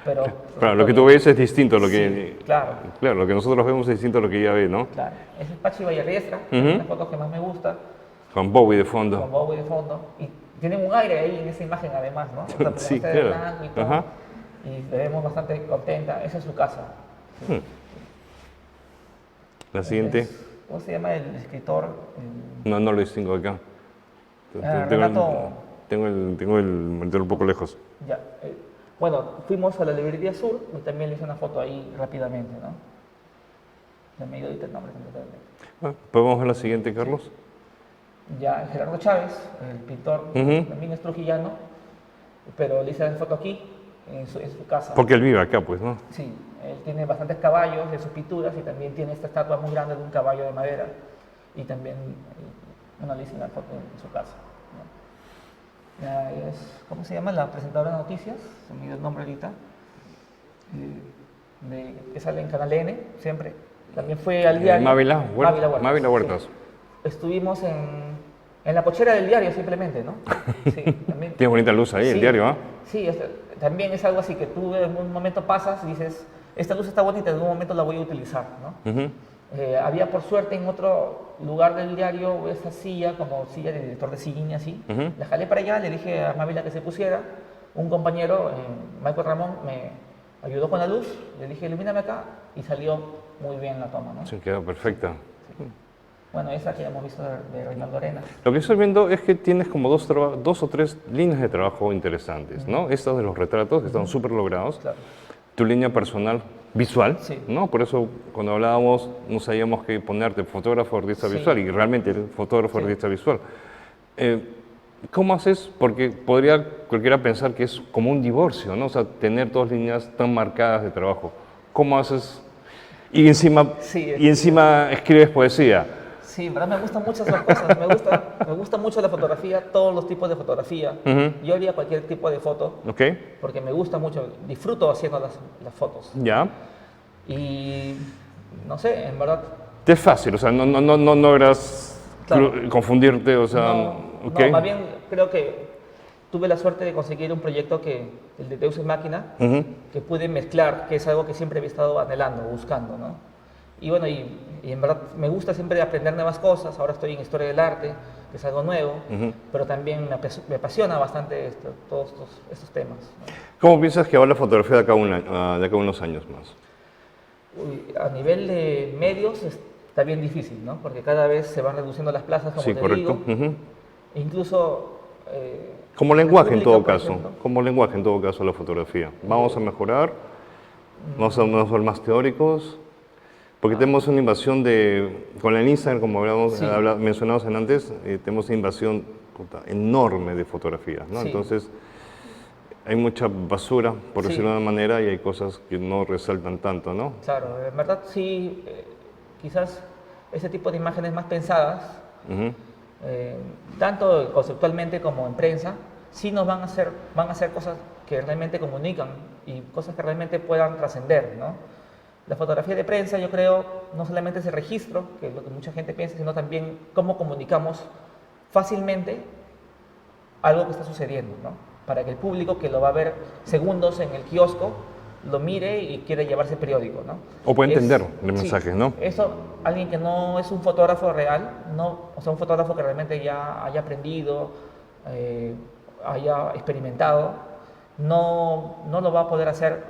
Pero lo que tú ves es distinto a lo que... Sí, claro. Claro, lo que nosotros vemos es distinto a lo que ella ve, ¿no? Claro. Esa es Pachi Vallarriestra, una foto que más me gusta. Con Bowie de fondo. Con Bowie de fondo. Y tienen un aire ahí en esa imagen además, ¿no? O sea, sí, de claro. blanco y todo. Y le vemos bastante contenta. Esa es su casa. Sí. La siguiente. ¿Cómo se llama el escritor? No lo distingo acá. Renato... Tengo el monitor un poco lejos. Ya. Bueno, fuimos a la librería Sur y también le hice una foto ahí rápidamente, ¿no? Se me ha ido ahorita el nombre completamente. Pues vamos a la siguiente, Carlos. Ya, Gerardo Chávez, el pintor, también es trujillano, pero le hice la foto aquí, en su casa. Porque él vive acá, pues, ¿no? Sí, él tiene bastantes caballos de sus pinturas y también tiene esta estatua muy grande de un caballo de madera y también le hice una foto en su casa. ¿Cómo se llama? La presentadora de noticias, se me dio el nombre ahorita, que sale en Canal N, siempre. También fue al diario. Mávila Huertas. Sí. Estuvimos en la cochera del diario simplemente, ¿no? Sí, también. Tiene bonita luz ahí, el diario, ¿ah? Sí, también es algo así que tú en un momento pasas y dices, esta luz está bonita, en algún momento la voy a utilizar, ¿no? Había por suerte en otro lugar del diario esa silla, como silla de director de cine, así. La jalé para allá, le dije a Mávila que se pusiera. Un compañero, Michael Ramón, me ayudó con la luz. Le dije, ilumíname acá, y salió muy bien la toma, ¿no? Sí, quedó perfecta. Sí. Bueno, esa que hemos visto de Reinaldo Arenas. Lo que estoy viendo es que tienes como dos o tres líneas de trabajo interesantes, ¿no? Estas de los retratos que están súper logrados. Claro. Tu línea personal visual, Sí. ¿no? Por eso cuando hablábamos no sabíamos que ponerte fotógrafo, artista visual, y realmente eres fotógrafo, artista visual. ¿Cómo haces? Porque podría cualquiera pensar que es como un divorcio, ¿no? O sea, tener dos líneas tan marcadas de trabajo. ¿Cómo haces? Y encima escribes poesía. Sí, en verdad me gustan muchas las cosas. Me gusta mucho la fotografía, todos los tipos de fotografía. Yo haría cualquier tipo de foto Ok, porque me gusta mucho, disfruto haciendo las fotos. ya. Y no sé, en verdad, Te es fácil, o sea, no logras Claro. confundirte, o sea, no, ok. no, más bien creo que tuve la suerte de conseguir un proyecto el de Deus Ex Machina, Ujú. que pude mezclar, que es algo que siempre había estado anhelando, buscando, ¿no? Y bueno, y en verdad me gusta siempre aprender nuevas cosas. Ahora estoy en Historia del Arte, que es algo nuevo, pero también me apasiona bastante todos estos temas, ¿no? ¿Cómo piensas que va la fotografía de acá de acá a unos años más? A nivel de medios está bien difícil, ¿no? Porque cada vez se van reduciendo las plazas, como Sí, te correcto. digo. Ujú. E incluso... Como lenguaje en República, todo por caso, ejemplo. como lenguaje en todo caso la fotografía. Vamos a mejorar, vamos a ser más teóricos, porque tenemos una invasión con el Instagram, como Sí. mencionamos antes, tenemos una invasión enorme de fotografías, ¿no? Sí. Entonces hay mucha basura, por Sí. decirlo de una manera, y hay cosas que no resaltan tanto, ¿no? Claro, en verdad sí, quizás ese tipo de imágenes más pensadas, Ujú. tanto conceptualmente como en prensa, sí nos van a hacer cosas que realmente comunican y cosas que realmente puedan trascender, ¿no? La fotografía de prensa, yo creo, no solamente es el registro, que es lo que mucha gente piensa, sino también cómo comunicamos fácilmente algo que está sucediendo, ¿no? Para que el público que lo va a ver segundos en el kiosco lo mire y quiera llevarse el periódico, ¿no? O puede entender el sí, mensaje, ¿no? Eso, alguien que no es un fotógrafo real, no, o sea, un fotógrafo que realmente ya haya aprendido, haya experimentado, no lo va a poder hacer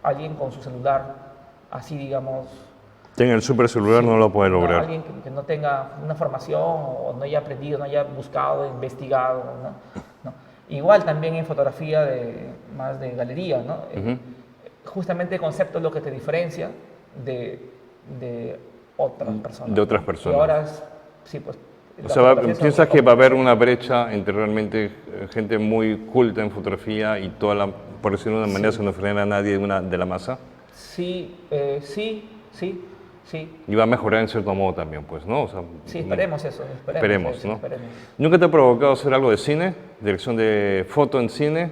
alguien con su celular, así digamos. En el super celular no lo puede lograr. Alguien que no tenga una formación o no haya aprendido, no haya buscado, investigado, ¿no? ¿No? Igual también en fotografía más de galería, ¿no? Justamente el concepto es lo que te diferencia de otras personas. De otras ¿no? personas. Y ahora sí, pues... O sea, ¿piensas que va a haber una brecha entre realmente gente muy culta en fotografía y por decirlo de una manera, sin ofender a nadie de la masa? Sí, sí. Y va a mejorar en cierto modo también, pues, ¿no? O sea, Sí, esperemos eso. esperemos, ¿no? Esperemos. ¿Nunca te ha provocado hacer algo de cine? ¿Dirección de foto en cine?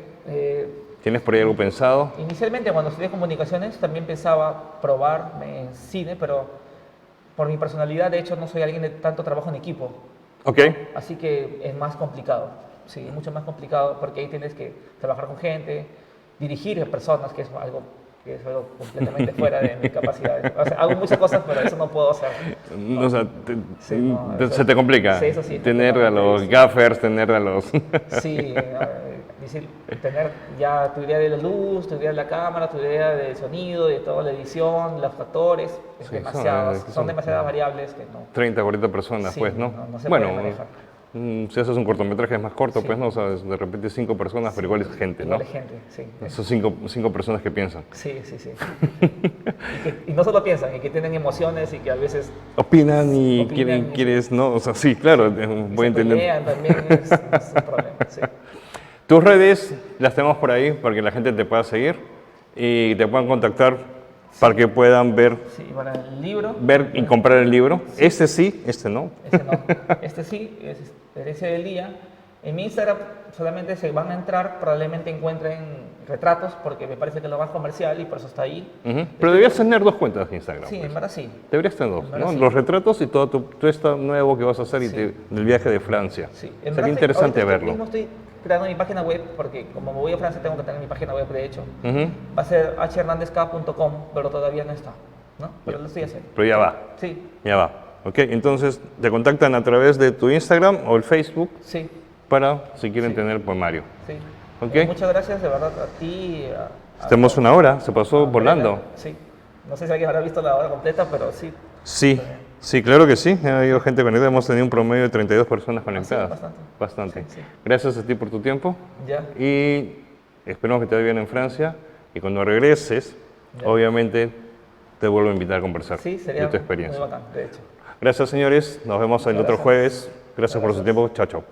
¿Tienes por ahí algo pensado? Inicialmente, cuando estudié comunicaciones, también pensaba probarme en cine, pero por mi personalidad, de hecho, no soy alguien de tanto trabajo en equipo. Ok. Así que es más complicado, sí, mucho más complicado, porque ahí tienes que trabajar con gente, dirigir a personas, que es algo completamente fuera de mi capacidad. O sea, hago muchas cosas, pero eso no puedo hacer. O sea, Sí, no, eso- se te complica. Sí, eso sí, tener a los sí. gaffers, tener a los... Sí, decir, tener ya tu idea de la luz, tu idea de la cámara, tu idea del sonido, de toda la edición, los factores, es Sí, son demasiadas variables que no. 30, 40 personas, Sí, pues, ¿no? no se Bueno, puede manejar. si haces un cortometraje es más corto, Sí. pues, ¿no? O sea, de repente 5 personas, pero igual es gente, Igual ¿no? hay gente, sí. Son cinco personas que piensan. Sí. Y no solo piensan, y que tienen emociones y que a veces Opinan y Opinan y- quieres, ¿no? O sea, sí, claro, voy a se entender. pelean también, es un problema, sí. Tus redes las tenemos por ahí para que la gente te pueda seguir y te puedan contactar para que puedan ver Sí, bueno, el libro, y comprar el libro. Este sí, este no. ese no, este sí, es Herencia del Día. En mi Instagram solamente se van a entrar, probablemente encuentren retratos, porque me parece que es lo más comercial y por eso está ahí. Ujú. Pero deberías tener 2 cuentas de Instagram. Sí, pues. en verdad sí. Deberías tener 2, En verdad ¿no? sí. Los retratos y todo esto nuevo que vas a hacer y Sí. del viaje de Francia. Sí. En Sería verdad, interesante ahorita verlo. mismo estoy creando mi página web, porque como me voy a Francia tengo que tener mi página web, de hecho. Ujú. Va a ser hhernandezk.com, pero todavía no está, ¿no? Pero lo estoy haciendo. Pero ya va, Sí, ya va. ¿Ok? Entonces, te contactan a través de tu Instagram o el Facebook sí, para, si quieren Sí. tener poemario. sí. Ok. Muchas gracias de verdad a ti. Estamos una hora, se pasó a volando. Brenda. Sí. No sé si alguien habrá visto la hora completa, pero sí. Sí, sí, claro que sí. Ha habido gente conectada. Hemos tenido un promedio de 32 personas conectadas. bastante. Bastante. Sí, sí. Gracias a ti por tu tiempo. Ya. Y esperamos que te vaya bien en Francia. Y cuando regreses, Ya. obviamente, te vuelvo a invitar a conversar Sí, de sería tu experiencia. muy bacán, de hecho. Gracias, señores. Nos vemos el otro Gracias. jueves. Gracias por su tiempo. Chao, chao.